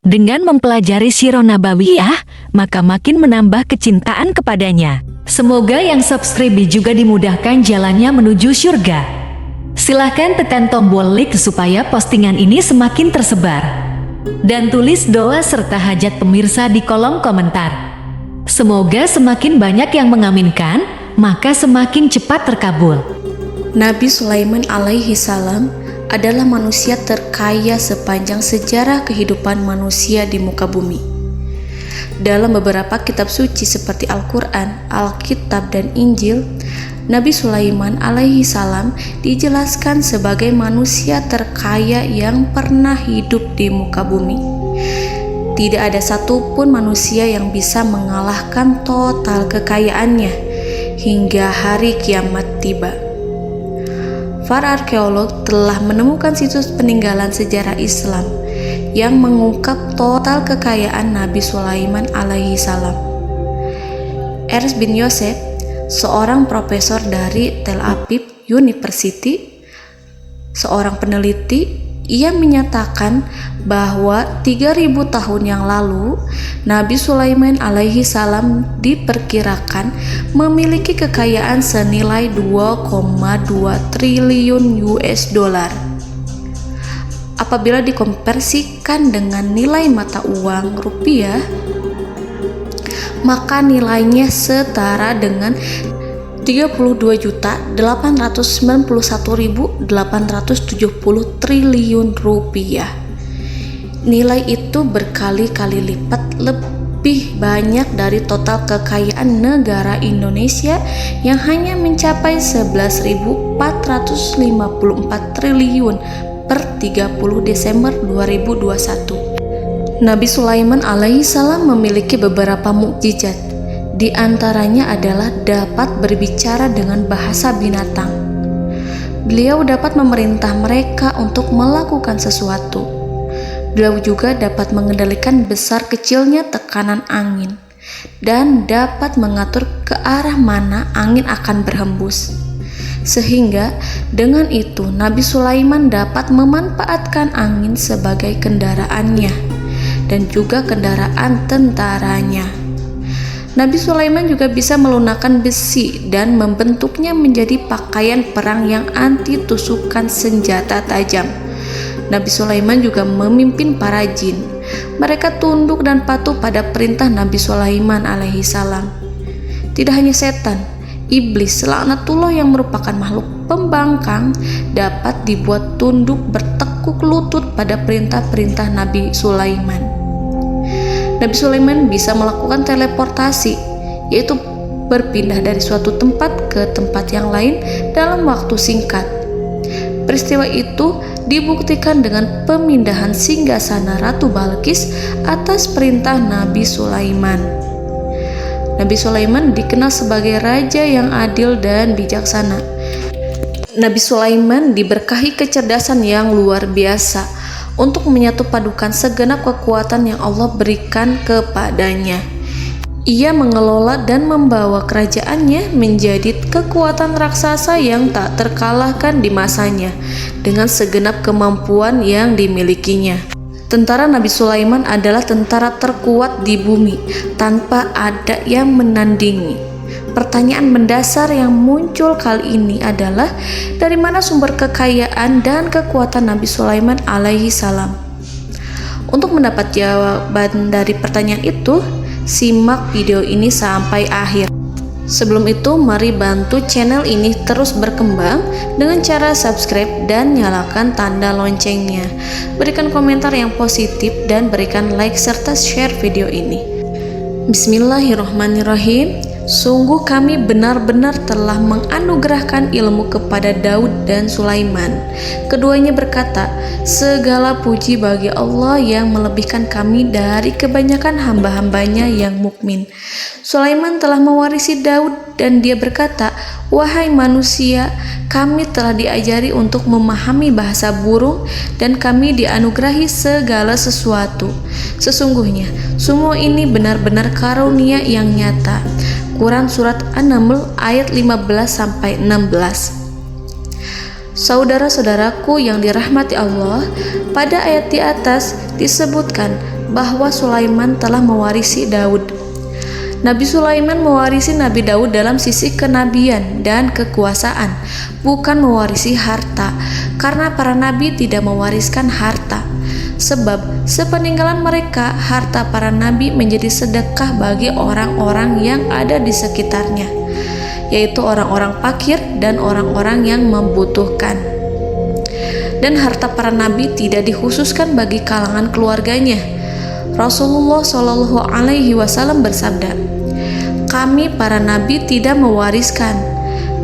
Dengan mempelajari Sirah Nabawiyah, maka makin menambah kecintaan kepadanya. Semoga yang subscribe juga dimudahkan jalannya menuju surga. Silahkan tekan tombol like supaya postingan ini semakin tersebar. Dan tulis doa serta hajat pemirsa di kolom komentar. Semoga semakin banyak yang mengaminkan, maka semakin cepat terkabul. Nabi Sulaiman alaihi salam adalah manusia terkaya sepanjang sejarah kehidupan manusia di muka bumi. Dalam beberapa kitab suci seperti Al-Quran, Alkitab, dan Injil, Nabi Sulaiman alaihi salam dijelaskan sebagai manusia terkaya yang pernah hidup di muka bumi. Tidak ada satupun manusia yang bisa mengalahkan total kekayaannya hingga hari kiamat tiba. Para arkeolog telah menemukan situs peninggalan sejarah Islam yang mengungkap total kekayaan Nabi Sulaiman alaihi salam. Ernst bin Yosef, seorang profesor dari Tel Aviv University, seorang peneliti, ia menyatakan bahwa 3000 tahun yang lalu Nabi Sulaiman alaihi salam diperkirakan memiliki kekayaan senilai 2,2 triliun US dollar. Apabila dikonversikan dengan nilai mata uang rupiah, maka nilainya setara dengan 32.891.870 triliun rupiah. Nilai itu berkali-kali lipat lebih banyak dari total kekayaan negara Indonesia yang hanya mencapai 11.454 triliun per 30 Desember 2021. Nabi Sulaiman alaihi salam memiliki beberapa mukjizat. Di antaranya adalah dapat berbicara dengan bahasa binatang. Beliau dapat memerintah mereka untuk melakukan sesuatu. Beliau juga dapat mengendalikan besar kecilnya tekanan angin dan dapat mengatur ke arah mana angin akan berhembus. Sehingga dengan itu Nabi Sulaiman dapat memanfaatkan angin sebagai kendaraannya dan juga kendaraan tentaranya. Nabi Sulaiman juga bisa melunakkan besi dan membentuknya menjadi pakaian perang yang anti tusukan senjata tajam. Nabi Sulaiman juga memimpin para jin. Mereka tunduk dan patuh pada perintah Nabi Sulaiman alaihi salam. Tidak hanya setan, iblis laknatullah yang merupakan makhluk pembangkang dapat dibuat tunduk bertekuk lutut pada perintah-perintah Nabi Sulaiman. Nabi Sulaiman bisa melakukan teleportasi, yaitu berpindah dari suatu tempat ke tempat yang lain dalam waktu singkat. Peristiwa itu dibuktikan dengan pemindahan singgasana Ratu Balqis atas perintah Nabi Sulaiman. Nabi Sulaiman dikenal sebagai raja yang adil dan bijaksana. Nabi Sulaiman diberkahi kecerdasan yang luar biasa untuk menyatupadukan segenap kekuatan yang Allah berikan kepadanya. Ia mengelola dan membawa kerajaannya menjadi kekuatan raksasa yang tak terkalahkan di masanya dengan segenap kemampuan yang dimilikinya. Tentara Nabi Sulaiman adalah tentara terkuat di bumi tanpa ada yang menandingi. Pertanyaan mendasar yang muncul kali ini adalah dari mana sumber kekayaan dan kekuatan Nabi Sulaiman alaihi salam? Untuk mendapat jawaban dari pertanyaan itu, simak video ini sampai akhir. Sebelum itu, mari bantu channel ini terus berkembang dengan cara subscribe dan nyalakan tanda loncengnya. Berikan komentar yang positif dan berikan like serta share video ini. Bismillahirrahmanirrahim. Sungguh kami benar-benar telah menganugerahkan ilmu kepada Daud dan Sulaiman. Keduanya berkata, segala puji bagi Allah yang melebihkan kami dari kebanyakan hamba-hambanya yang mukmin. Sulaiman telah mewarisi Daud dan dia berkata, wahai manusia, kami telah diajari untuk memahami bahasa burung dan kami dianugerahi segala sesuatu. Sesungguhnya, semua ini benar-benar karunia yang nyata. Quran Surat An-Naml ayat 15-16. Saudara-saudaraku yang dirahmati Allah, pada ayat di atas disebutkan bahwa Sulaiman telah mewarisi Daud. Nabi Sulaiman mewarisi Nabi Daud dalam sisi kenabian dan kekuasaan, bukan mewarisi harta, karena para nabi tidak mewariskan harta. Sebab sepeninggalan mereka, harta para nabi menjadi sedekah bagi orang-orang yang ada di sekitarnya, yaitu orang-orang fakir dan orang-orang yang membutuhkan. Dan harta para nabi tidak dikhususkan bagi kalangan keluarganya. Rasulullah Shallallahu Alaihi Wasallam bersabda, "Kami para nabi tidak mewariskan."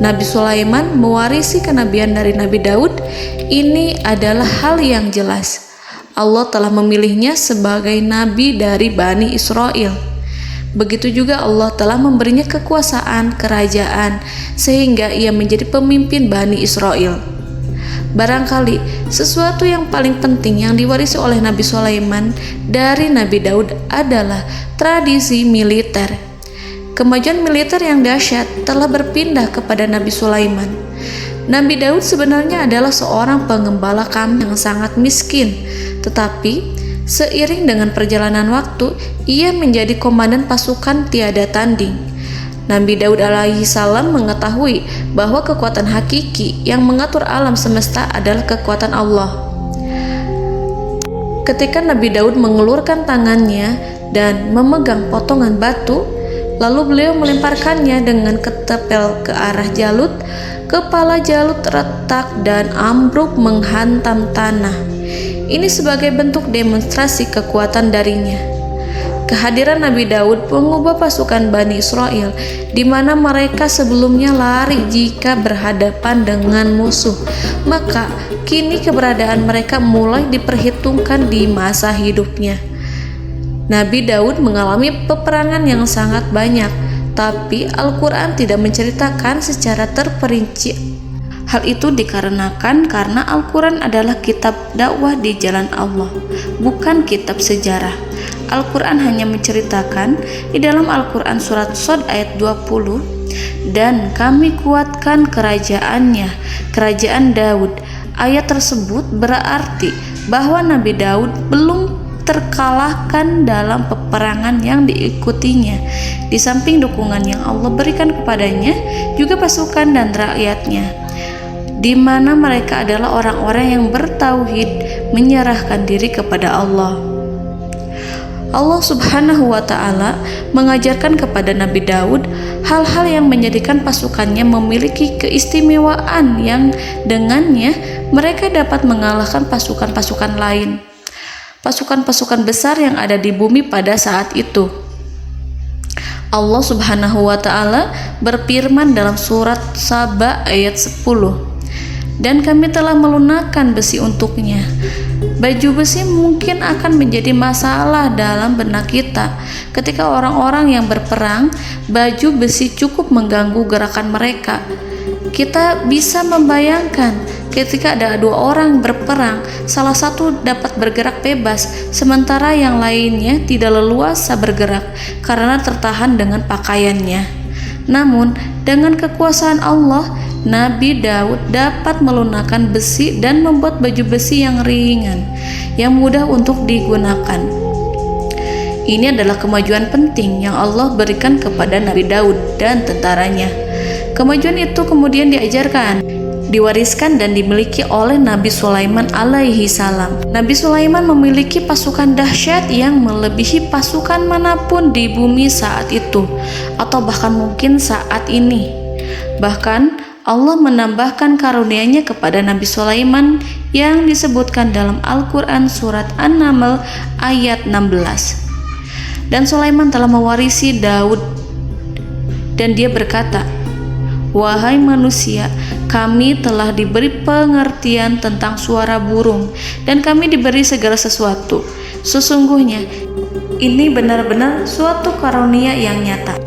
Nabi Sulaiman mewarisi kenabian dari Nabi Daud. Ini adalah hal yang jelas. Allah telah memilihnya sebagai nabi dari Bani Israel. Begitu juga Allah telah memberinya kekuasaan kerajaan sehingga ia menjadi pemimpin Bani Israel. Barangkali sesuatu yang paling penting yang diwarisi oleh Nabi Sulaiman dari Nabi Daud adalah tradisi militer. Kemajuan militer yang dahsyat telah berpindah kepada Nabi Sulaiman. Nabi Daud sebenarnya adalah seorang pengembala kambing yang sangat miskin, tetapi seiring dengan perjalanan waktu, ia menjadi komandan pasukan tiada tanding. Nabi Daud alaihi salam mengetahui bahwa kekuatan hakiki yang mengatur alam semesta adalah kekuatan Allah. Ketika Nabi Daud mengelurkan tangannya dan memegang potongan batu, lalu beliau melemparkannya dengan ketepel ke arah Jalut, kepala Jalut retak dan ambruk menghantam tanah. Ini sebagai bentuk demonstrasi kekuatan darinya. Kehadiran Nabi Daud mengubah pasukan Bani Israel, di mana mereka sebelumnya lari jika berhadapan dengan musuh. Maka kini keberadaan mereka mulai diperhitungkan di masa hidupnya. Nabi Daud mengalami peperangan yang sangat banyak, tapi Al-Quran tidak menceritakan secara terperinci. Hal itu dikarenakan karena Al-Quran adalah kitab dakwah di jalan Allah, bukan kitab sejarah. Al-Quran hanya menceritakan di dalam Al-Quran surat Shad ayat 20, "Dan kami kuatkan kerajaannya, kerajaan Daud." Ayat tersebut berarti bahwa Nabi Daud belum terkalahkan dalam peperangan yang diikutinya. Di samping dukungan yang Allah berikan kepadanya, juga pasukan dan rakyatnya, di mana mereka adalah orang-orang yang bertauhid, menyerahkan diri kepada Allah. Allah Subhanahu wa Ta'ala mengajarkan kepada Nabi Daud hal-hal yang menjadikan pasukannya memiliki keistimewaan yang dengannya mereka dapat mengalahkan pasukan-pasukan lain, pasukan-pasukan besar yang ada di bumi pada saat itu. Allah Subhanahu wa Ta'ala berfirman dalam surat Saba ayat 10, "Dan kami telah melunakkan besi untuknya." Baju besi mungkin akan menjadi masalah dalam benak kita. Ketika orang-orang yang berperang, baju besi cukup mengganggu gerakan mereka. Kita bisa membayangkan ketika ada dua orang berperang, salah satu dapat bergerak bebas, sementara yang lainnya tidak leluasa bergerak karena tertahan dengan pakaiannya. Namun, dengan kekuasaan Allah, Nabi Daud dapat melunakkan besi dan membuat baju besi yang ringan, yang mudah untuk digunakan. Ini adalah kemajuan penting yang Allah berikan kepada Nabi Daud dan tentaranya. Kemajuan itu kemudian diajarkan, diwariskan dan dimiliki oleh Nabi Sulaiman alaihi salam. Nabi Sulaiman memiliki pasukan dahsyat yang melebihi pasukan manapun di bumi saat itu, atau bahkan mungkin saat ini. Bahkan Allah menambahkan karunia-Nya kepada Nabi Sulaiman yang disebutkan dalam Al-Quran surat An-Naml ayat 16. Dan Sulaiman telah mewarisi Daud, dan dia berkata, "Wahai manusia, kami telah diberi pengertian tentang suara burung, dan kami diberi segala sesuatu. Sesungguhnya ini benar-benar suatu karunia yang nyata."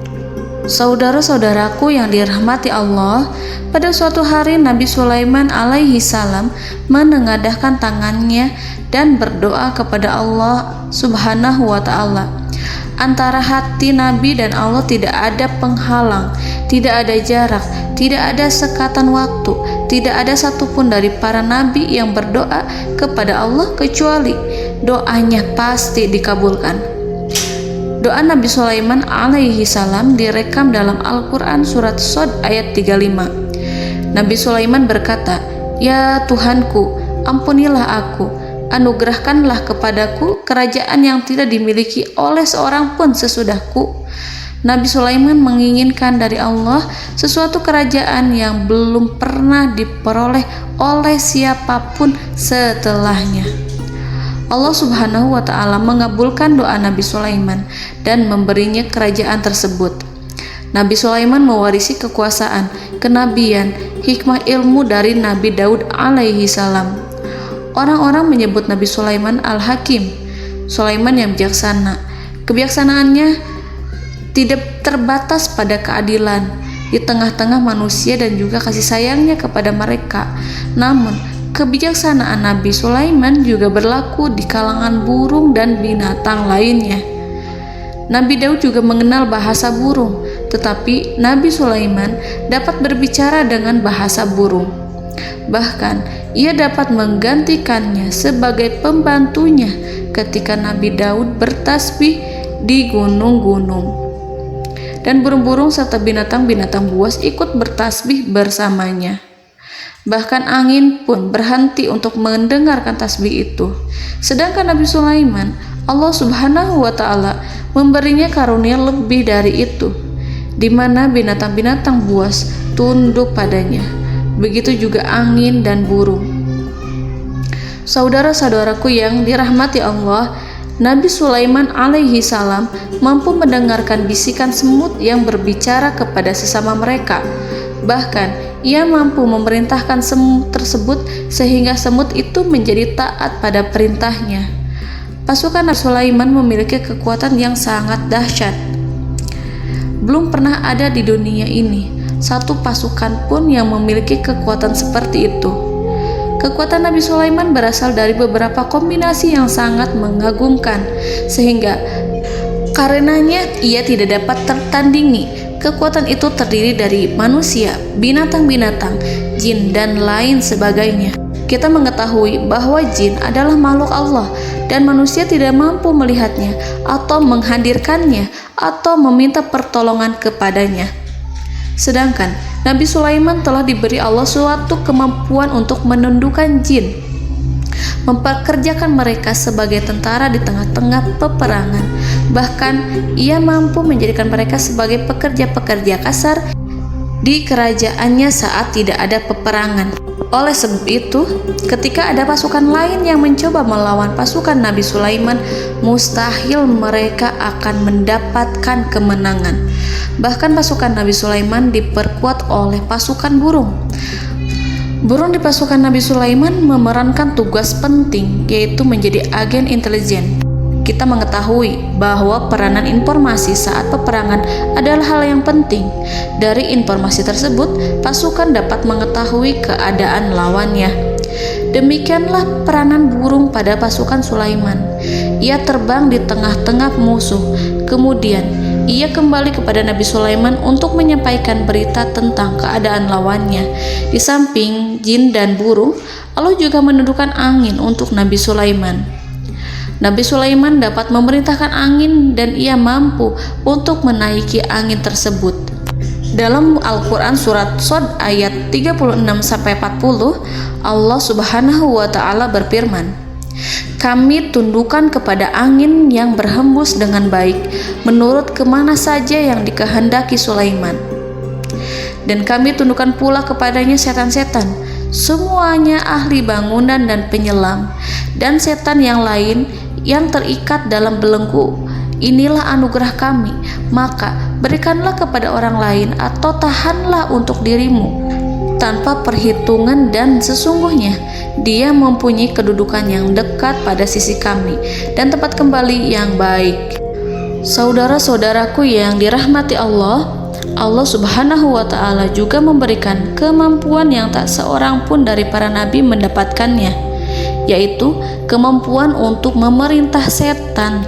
Saudara-saudaraku yang dirahmati Allah, pada suatu hari Nabi Sulaiman alaihi salam menengadahkan tangannya dan berdoa kepada Allah Subhanahu wa Ta'ala. Antara hati Nabi dan Allah tidak ada penghalang, tidak ada jarak, tidak ada sekatan waktu, tidak ada satupun dari para nabi yang berdoa kepada Allah kecuali doanya pasti dikabulkan. Doa Nabi Sulaiman alaihi salam direkam dalam Al-Quran surat Shad ayat 35. Nabi Sulaiman berkata, "Ya Tuhanku, ampunilah aku, anugerahkanlah kepadaku kerajaan yang tidak dimiliki oleh seorang pun sesudahku." Nabi Sulaiman menginginkan dari Allah sesuatu kerajaan yang belum pernah diperoleh oleh siapapun setelahnya. Allah Subhanahu wa Ta'ala mengabulkan doa Nabi Sulaiman dan memberinya kerajaan tersebut. Nabi Sulaiman mewarisi kekuasaan, kenabian, hikmah ilmu dari Nabi Daud alaihi salam. Orang-orang menyebut Nabi Sulaiman Al-Hakim, Sulaiman yang bijaksana. Kebijaksanaannya tidak terbatas pada keadilan di tengah-tengah manusia dan juga kasih sayangnya kepada mereka. Namun, kebijaksanaan Nabi Sulaiman juga berlaku di kalangan burung dan binatang lainnya. Nabi Daud juga mengenal bahasa burung, tetapi Nabi Sulaiman dapat berbicara dengan bahasa burung. Bahkan, ia dapat menggantikannya sebagai pembantunya ketika Nabi Daud bertasbih di gunung-gunung. Dan burung-burung serta binatang-binatang buas ikut bertasbih bersamanya. Bahkan angin pun berhenti untuk mendengarkan tasbih itu. Sedangkan Nabi Sulaiman, Allah Subhanahu wa Ta'ala memberinya karunia lebih dari itu, di mana binatang-binatang buas tunduk padanya. Begitu juga angin dan burung. Saudara-saudaraku yang dirahmati Allah, Nabi Sulaiman alaihi salam mampu mendengarkan bisikan semut yang berbicara kepada sesama mereka. Bahkan, ia mampu memerintahkan semut tersebut sehingga semut itu menjadi taat pada perintahnya. Pasukan Nabi Sulaiman memiliki kekuatan yang sangat dahsyat. Belum pernah ada di dunia ini satu pasukan pun yang memiliki kekuatan seperti itu. Kekuatan Nabi Sulaiman berasal dari beberapa kombinasi yang sangat mengagumkan, sehingga karenanya ia tidak dapat tertandingi. Kekuatan itu terdiri dari manusia, binatang-binatang, jin, dan lain sebagainya. Kita mengetahui bahwa jin adalah makhluk Allah dan manusia tidak mampu melihatnya atau menghadirkannya atau meminta pertolongan kepadanya. Sedangkan Nabi Sulaiman telah diberi Allah suatu kemampuan untuk menundukkan jin, mempekerjakan mereka sebagai tentara di tengah-tengah peperangan. Bahkan ia mampu menjadikan mereka sebagai pekerja-pekerja kasar di kerajaannya saat tidak ada peperangan. Oleh sebab itu, ketika ada pasukan lain yang mencoba melawan pasukan Nabi Sulaiman, mustahil mereka akan mendapatkan kemenangan. Bahkan pasukan Nabi Sulaiman diperkuat oleh pasukan burung. Burung di pasukan Nabi Sulaiman memerankan tugas penting, yaitu menjadi agen intelijen. Kita mengetahui bahwa peranan informasi saat peperangan adalah hal yang penting. Dari informasi tersebut, pasukan dapat mengetahui keadaan lawannya. Demikianlah peranan burung pada pasukan Sulaiman. Ia terbang di tengah-tengah musuh. Kemudian, ia kembali kepada Nabi Sulaiman untuk menyampaikan berita tentang keadaan lawannya. Di samping jin dan burung, Allah juga menundukkan angin untuk Nabi Sulaiman. Nabi Sulaiman dapat memerintahkan angin dan ia mampu untuk menaiki angin tersebut. Dalam Al-Quran surat Shad ayat 36-40, Allah Subhanahu wa Ta'ala berfirman, "Kami tundukkan kepada angin yang berhembus dengan baik menurut kemana saja yang dikehendaki Sulaiman. Dan kami tundukkan pula kepadanya setan-setan, semuanya ahli bangunan dan penyelam, dan setan yang lain yang terikat dalam belenggu. Inilah anugerah kami, maka berikanlah kepada orang lain atau tahanlah untuk dirimu tanpa perhitungan, dan sesungguhnya dia mempunyai kedudukan yang dekat pada sisi kami dan tempat kembali yang baik." Saudara-saudaraku yang dirahmati Allah, Allah Subhanahu wa Ta'ala juga memberikan kemampuan yang tak seorang pun dari para nabi mendapatkannya, yaitu kemampuan untuk memerintah setan.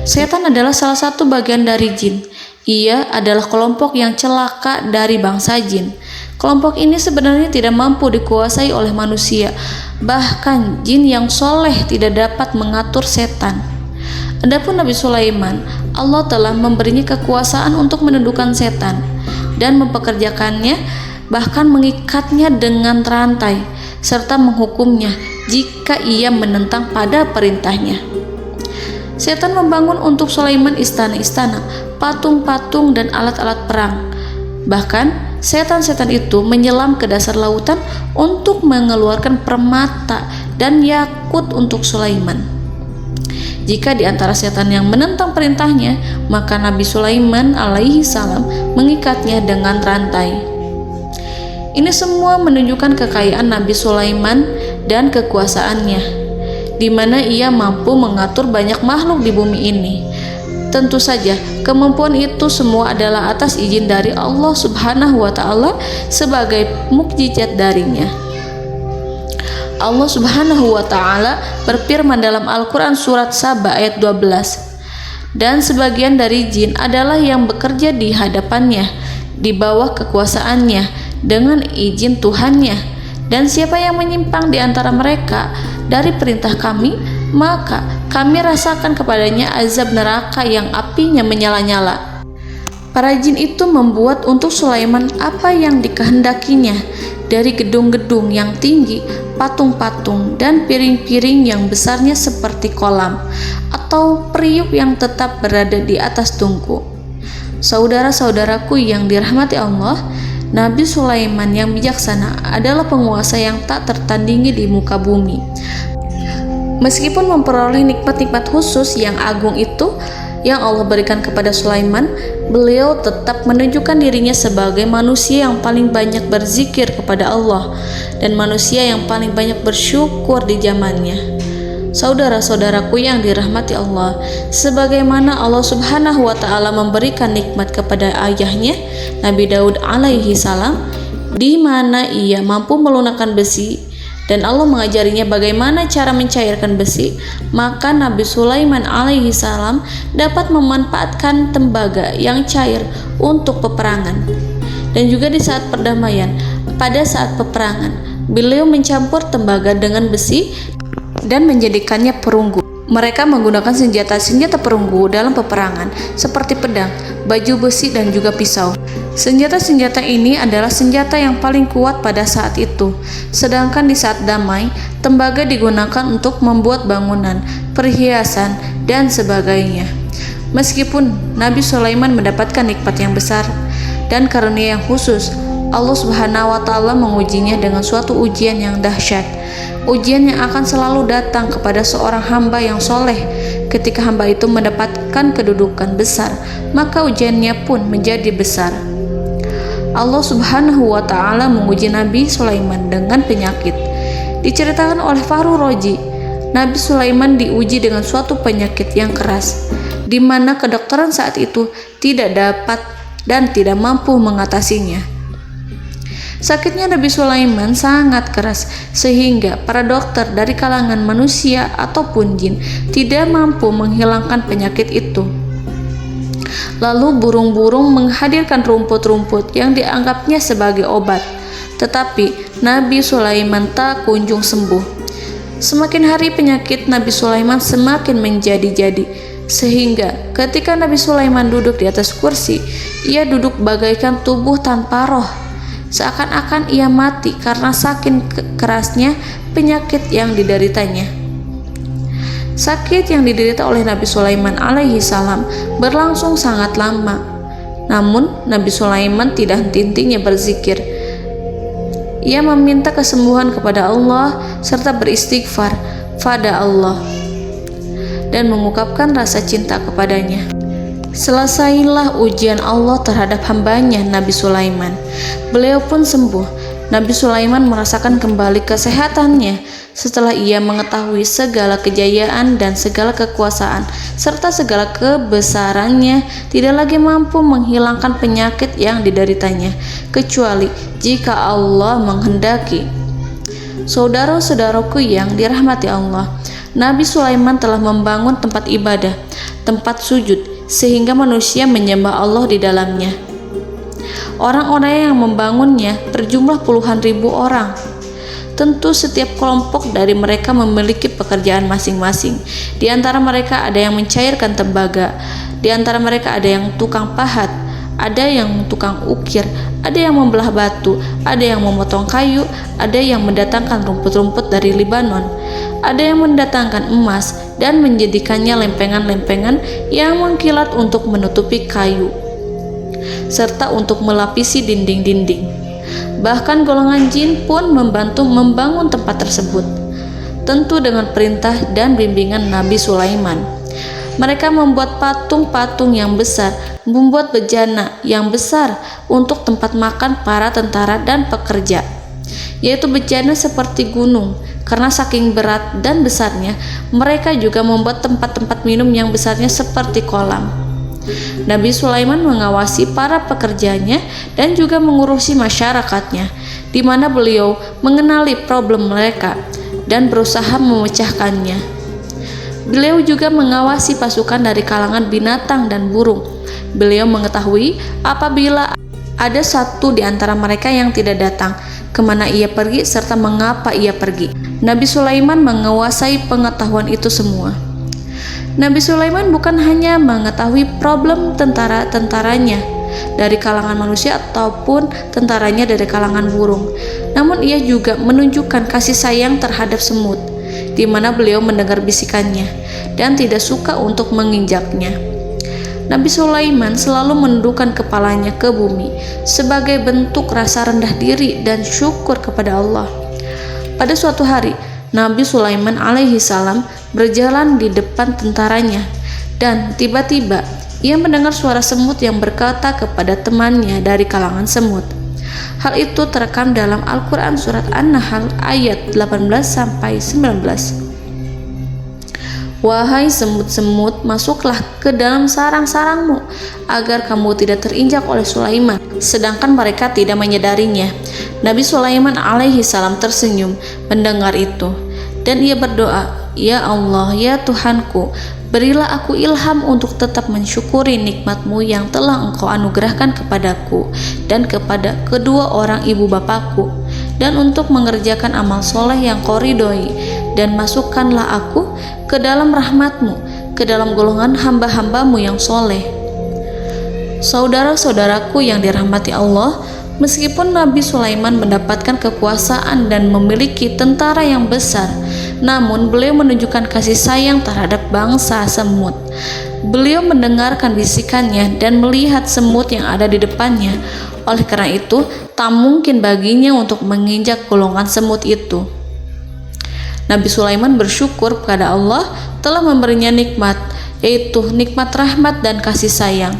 Setan adalah salah satu bagian dari jin. Ia adalah kelompok yang celaka dari bangsa jin. Kelompok ini sebenarnya tidak mampu dikuasai oleh manusia, bahkan jin yang soleh tidak dapat mengatur setan. Adapun Nabi Sulaiman, Allah telah memberinya kekuasaan untuk menundukkan setan dan mempekerjakannya, bahkan mengikatnya dengan rantai serta menghukumnya jika ia menentang pada perintahnya. Setan membangun untuk Sulaiman istana-istana, patung-patung dan alat-alat perang. Bahkan setan-setan itu menyelam ke dasar lautan untuk mengeluarkan permata dan yakut untuk Sulaiman. Jika di antara setan yang menentang perintahnya, maka Nabi Sulaiman alaihi salam mengikatnya dengan rantai. Ini semua menunjukkan kekayaan Nabi Sulaiman dan kekuasaannya, di mana ia mampu mengatur banyak makhluk di bumi ini. Tentu saja, kemampuan itu semua adalah atas izin dari Allah Subhanahu wa Ta'ala sebagai mukjizat darinya. Allah Subhanahu wa Ta'ala berfirman dalam Al-Quran surat Saba ayat 12, dan sebagian dari jin adalah yang bekerja di hadapannya di bawah kekuasaannya dengan izin Tuhannya, dan siapa yang menyimpang di antara mereka dari perintah kami, maka kami rasakan kepadanya azab neraka yang apinya menyala-nyala. Para jin itu membuat untuk Sulaiman apa yang dikehendakinya, dari gedung-gedung yang tinggi, patung-patung, dan piring-piring yang besarnya seperti kolam, atau periuk yang tetap berada di atas tungku. Saudara-saudaraku yang dirahmati Allah, Nabi Sulaiman yang bijaksana adalah penguasa yang tak tertandingi di muka bumi. Meskipun memperoleh nikmat-nikmat khusus yang agung itu yang Allah berikan kepada Sulaiman, beliau tetap menunjukkan dirinya sebagai manusia yang paling banyak berzikir kepada Allah dan manusia yang paling banyak bersyukur di zamannya. Saudara-saudaraku yang dirahmati Allah, sebagaimana Allah Subhanahu wa Ta'ala memberikan nikmat kepada ayahnya Nabi Daud alaihi salam, di mana ia mampu melunakkan besi dan Allah mengajarinya bagaimana cara mencairkan besi, maka Nabi Sulaiman alaihi salam dapat memanfaatkan tembaga yang cair untuk peperangan. Dan juga di saat perdamaian, pada saat peperangan, beliau mencampur tembaga dengan besi dan menjadikannya perunggu. Mereka menggunakan senjata-senjata perunggu dalam peperangan seperti pedang, baju besi, dan juga pisau. Senjata-senjata ini adalah senjata yang paling kuat pada saat itu. Sedangkan di saat damai, tembaga digunakan untuk membuat bangunan, perhiasan, dan sebagainya. Meskipun Nabi Sulaiman mendapatkan nikmat yang besar dan karunia yang khusus, Allah Subhanahu wa Ta'ala mengujinya dengan suatu ujian yang dahsyat. Ujian yang akan selalu datang kepada seorang hamba yang soleh. Ketika hamba itu mendapatkan kedudukan besar, maka ujiannya pun menjadi besar. Allah Subhanahu wa Ta'ala menguji Nabi Sulaiman dengan penyakit. Diceritakan oleh Fahru Roji, Nabi Sulaiman diuji dengan suatu penyakit yang keras, di mana kedokteran saat itu tidak dapat dan tidak mampu mengatasinya. Sakitnya Nabi Sulaiman sangat keras sehingga para dokter dari kalangan manusia ataupun jin tidak mampu menghilangkan penyakit itu. Lalu burung-burung menghadirkan rumput-rumput yang dianggapnya sebagai obat, tetapi Nabi Sulaiman tak kunjung sembuh. Semakin hari penyakit Nabi Sulaiman semakin menjadi-jadi, sehingga ketika Nabi Sulaiman duduk di atas kursi, ia duduk bagaikan tubuh tanpa roh. Seakan-akan ia mati karena saking kerasnya penyakit yang dideritanya. Sakit yang diderita oleh Nabi Sulaiman alaihi salam berlangsung sangat lama. Namun Nabi Sulaiman tidak henti-hentinya berzikir. Ia meminta kesembuhan kepada Allah serta beristighfar pada Allah dan mengungkapkan rasa cinta kepadanya. Selesailah ujian Allah terhadap hambanya Nabi Sulaiman. Beliau pun sembuh. Nabi Sulaiman merasakan kembali kesehatannya setelah ia mengetahui segala kejayaan dan segala kekuasaan serta segala kebesarannya tidak lagi mampu menghilangkan penyakit yang dideritanya kecuali jika Allah menghendaki. Saudara-saudaraku yang dirahmati Allah, Nabi Sulaiman telah membangun tempat ibadah, tempat sujud, sehingga manusia menyembah Allah di dalamnya. Orang-orang yang membangunnya berjumlah puluhan ribu orang. Tentu setiap kelompok dari mereka memiliki pekerjaan masing-masing. Di antara mereka ada yang mencairkan tembaga, di antara mereka ada yang tukang pahat, ada yang tukang ukir, ada yang membelah batu, ada yang memotong kayu, ada yang mendatangkan rumput-rumput dari Libanon, ada yang mendatangkan emas dan menjadikannya lempengan-lempengan yang mengkilat untuk menutupi kayu, serta untuk melapisi dinding-dinding. Bahkan golongan jin pun membantu membangun tempat tersebut, tentu dengan perintah dan bimbingan Nabi Sulaiman. Mereka membuat patung-patung yang besar, membuat bejana yang besar untuk tempat makan para tentara dan pekerja, yaitu bejana seperti gunung. Karena saking berat dan besarnya, mereka juga membuat tempat-tempat minum yang besarnya seperti kolam. Nabi Sulaiman mengawasi para pekerjanya dan juga mengurusi masyarakatnya, di mana beliau mengenali problem mereka dan berusaha memecahkannya. Beliau juga mengawasi pasukan dari kalangan binatang dan burung. Beliau mengetahui apabila ada satu di antara mereka yang tidak datang, kemana ia pergi serta mengapa ia pergi. Nabi Sulaiman menguasai pengetahuan itu semua. Nabi Sulaiman bukan hanya mengetahui problem tentara-tentaranya dari kalangan manusia ataupun tentaranya dari kalangan burung, namun ia juga menunjukkan kasih sayang terhadap semut, di mana beliau mendengar bisikannya dan tidak suka untuk menginjaknya. Nabi Sulaiman selalu menundukkan kepalanya ke bumi sebagai bentuk rasa rendah diri dan syukur kepada Allah. Pada suatu hari, Nabi Sulaiman alaihi salam berjalan di depan tentaranya dan tiba-tiba ia mendengar suara semut yang berkata kepada temannya dari kalangan semut. Hal itu terekam dalam Al-Quran surat An-Nahl ayat 18-19. Wahai semut-semut, masuklah ke dalam sarang-sarangmu agar kamu tidak terinjak oleh Sulaiman, sedangkan mereka tidak menyadarinya. Nabi Sulaiman alaihi salam tersenyum mendengar itu dan ia berdoa, "Ya Allah, ya Tuhanku, berilah aku ilham untuk tetap mensyukuri nikmat-Mu yang telah Engkau anugerahkan kepadaku dan kepada kedua orang ibu bapakku, dan untuk mengerjakan amal soleh yang Kau ridhoi, dan masukkanlah aku ke dalam rahmat-Mu, ke dalam golongan hamba-hamba-Mu yang soleh." Saudara-saudaraku yang dirahmati Allah, meskipun Nabi Sulaiman mendapatkan kekuasaan dan memiliki tentara yang besar, namun beliau menunjukkan kasih sayang terhadap bangsa semut. Beliau mendengarkan bisikannya dan melihat semut yang ada di depannya. Oleh karena itu, tak mungkin baginya untuk menginjak golongan semut itu. Nabi Sulaiman bersyukur kepada Allah telah memberinya nikmat, yaitu nikmat rahmat dan kasih sayang.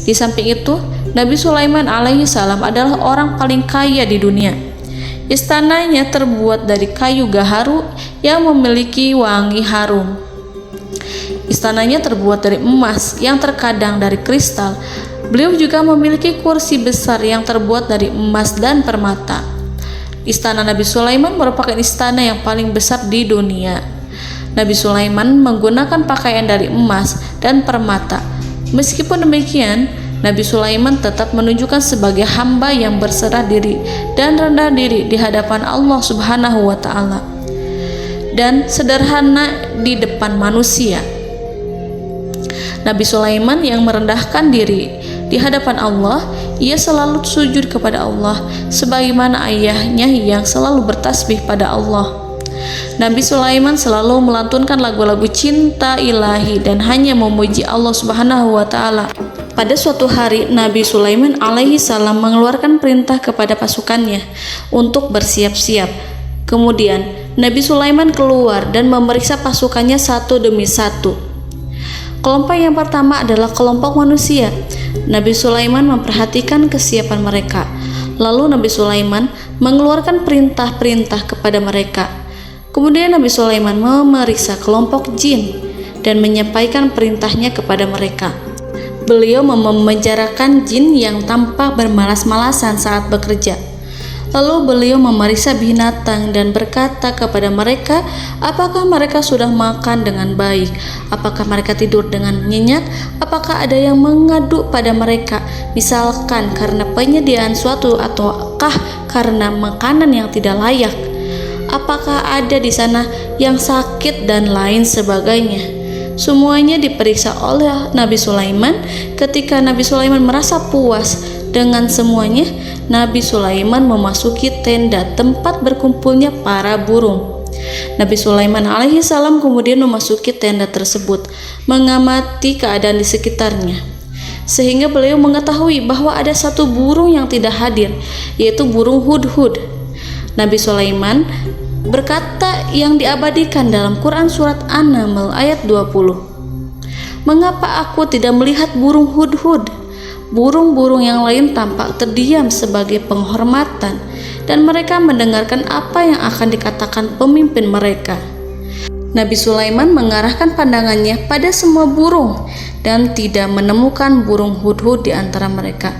Di samping itu, Nabi Sulaiman alaihi salam adalah orang paling kaya di dunia. Istananya terbuat dari kayu gaharu yang memiliki wangi harum. Istananya terbuat dari emas yang terkadang dari kristal. Beliau juga memiliki kursi besar yang terbuat dari emas dan permata. Istana Nabi Sulaiman merupakan istana yang paling besar di dunia. Nabi Sulaiman menggunakan pakaian dari emas dan permata. Meskipun demikian, Nabi Sulaiman tetap menunjukkan sebagai hamba yang berserah diri dan rendah diri di hadapan Allah Subhanahu wa Ta'ala, dan sederhana di depan manusia. Nabi Sulaiman yang merendahkan diri di hadapan Allah, ia selalu sujud kepada Allah sebagaimana ayahnya yang selalu bertasbih pada Allah. Nabi Sulaiman selalu melantunkan lagu-lagu cinta ilahi dan hanya memuji Allah Subhanahu wa Ta'ala. Pada suatu hari, Nabi Sulaiman alaihi salam mengeluarkan perintah kepada pasukannya untuk bersiap-siap. Kemudian Nabi Sulaiman keluar dan memeriksa pasukannya satu demi satu. Kelompok yang pertama adalah kelompok manusia. Nabi Sulaiman memperhatikan kesiapan mereka. Lalu Nabi Sulaiman mengeluarkan perintah-perintah kepada mereka. Kemudian Nabi Sulaiman memeriksa kelompok jin dan menyampaikan perintahnya kepada mereka. Beliau memenjarakan jin yang tampak bermalas-malasan saat bekerja. Lalu beliau memeriksa binatang dan berkata kepada mereka, apakah mereka sudah makan dengan baik? Apakah mereka tidur dengan nyenyak? Apakah ada yang mengadu pada mereka, misalkan karena penyediaan suatu ataukah karena makanan yang tidak layak? Apakah ada di sana yang sakit dan lain sebagainya? Semuanya diperiksa oleh Nabi Sulaiman. Ketika Nabi Sulaiman merasa puas dengan semuanya, Nabi Sulaiman memasuki tenda tempat berkumpulnya para burung. Nabi Sulaiman alaihissalam kemudian memasuki tenda tersebut, mengamati keadaan di sekitarnya, sehingga beliau mengetahui bahwa ada satu burung yang tidak hadir, yaitu burung hudhud. Nabi Sulaiman berkata yang diabadikan dalam Quran surat An-Naml ayat 20. Mengapa aku tidak melihat burung hudhud? Burung-burung yang lain tampak terdiam sebagai penghormatan, dan mereka mendengarkan apa yang akan dikatakan pemimpin mereka. Nabi Sulaiman mengarahkan pandangannya pada semua burung dan tidak menemukan burung hudhud di antara mereka.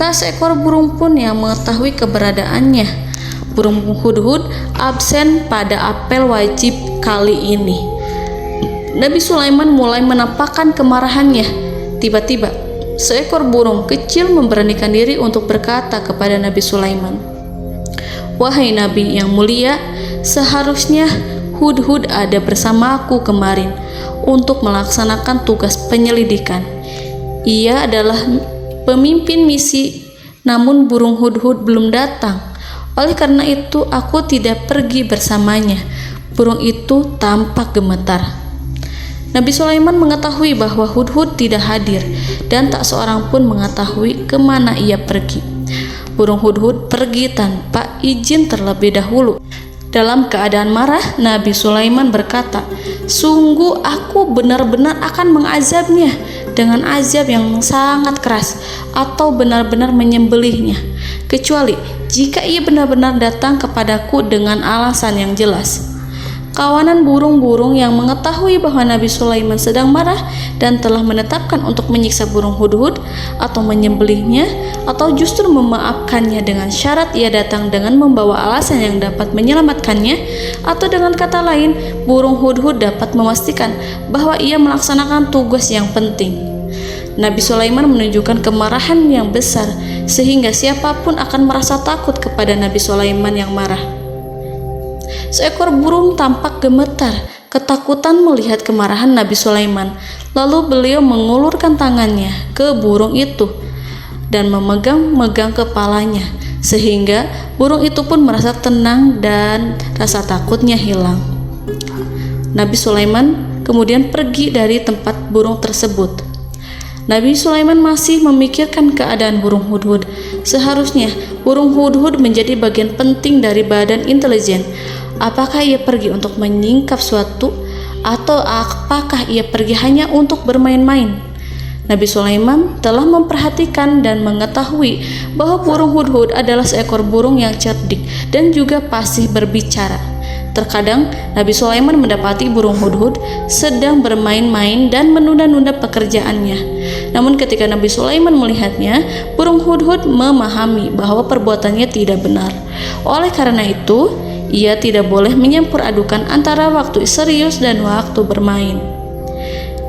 Tak seekor burung pun yang mengetahui keberadaannya. Burung hudhud absen pada apel wajib kali ini. Nabi Sulaiman mulai menampakkan kemarahannya. Tiba-tiba, seekor burung kecil memberanikan diri untuk berkata kepada Nabi Sulaiman, "Wahai Nabi yang mulia, seharusnya hudhud ada bersamaku kemarin untuk melaksanakan tugas penyelidikan. Ia adalah pemimpin misi, namun burung hudhud belum datang. Oleh karena itu aku tidak pergi bersamanya." Burung itu tampak gemetar. Nabi Sulaiman mengetahui bahwa hudhud tidak hadir dan tak seorang pun mengetahui kemana ia pergi. Burung hudhud pergi tanpa izin terlebih dahulu. Dalam keadaan marah, Nabi Sulaiman berkata, "Sungguh aku benar-benar akan mengazabnya dengan azab yang sangat keras atau benar-benar menyembelihnya, kecuali jika ia benar-benar datang kepadaku dengan alasan yang jelas." Kawanan burung-burung yang mengetahui bahwa Nabi Sulaiman sedang marah dan telah menetapkan untuk menyiksa burung hudhud atau menyembelihnya atau justru memaafkannya dengan syarat ia datang dengan membawa alasan yang dapat menyelamatkannya, atau dengan kata lain, burung hudhud dapat memastikan bahwa ia melaksanakan tugas yang penting. Nabi Sulaiman menunjukkan kemarahan yang besar sehingga siapapun akan merasa takut kepada Nabi Sulaiman yang marah. Seekor burung tampak gemetar, ketakutan melihat kemarahan Nabi Sulaiman. Lalu beliau mengulurkan tangannya ke burung itu dan memegang-megang kepalanya, sehingga burung itu pun merasa tenang dan rasa takutnya hilang. Nabi Sulaiman kemudian pergi dari tempat burung tersebut. Nabi Sulaiman masih memikirkan keadaan burung hudhud. Seharusnya burung hudhud menjadi bagian penting dari badan intelijen. Apakah ia pergi untuk menyingkap suatu, atau apakah ia pergi hanya untuk bermain-main? Nabi Sulaiman telah memperhatikan dan mengetahui bahwa burung hudhud adalah seekor burung yang cerdik dan juga fasih berbicara. Terkadang Nabi Sulaiman mendapati burung hudhud sedang bermain-main dan menunda-nunda pekerjaannya. Namun ketika Nabi Sulaiman melihatnya, burung hudhud memahami bahwa perbuatannya tidak benar. Oleh karena itu, ia tidak boleh menyampur adukan antara waktu serius dan waktu bermain.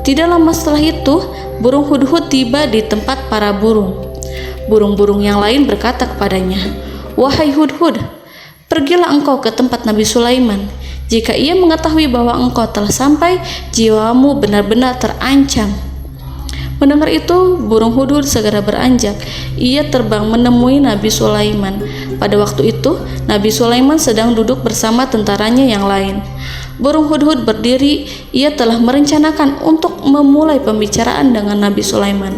Tidak lama setelah itu, burung hudhud tiba di tempat para burung. Burung-burung yang lain berkata kepadanya, "Wahai hudhud, pergilah engkau ke tempat Nabi Sulaiman. Jika ia mengetahui bahwa engkau telah sampai, jiwamu benar-benar terancam." Mendengar itu, burung hudhud segera beranjak. Ia terbang menemui Nabi Sulaiman. Pada waktu itu, Nabi Sulaiman sedang duduk bersama tentaranya yang lain. Burung hudhud berdiri. Ia telah merencanakan untuk memulai pembicaraan dengan Nabi Sulaiman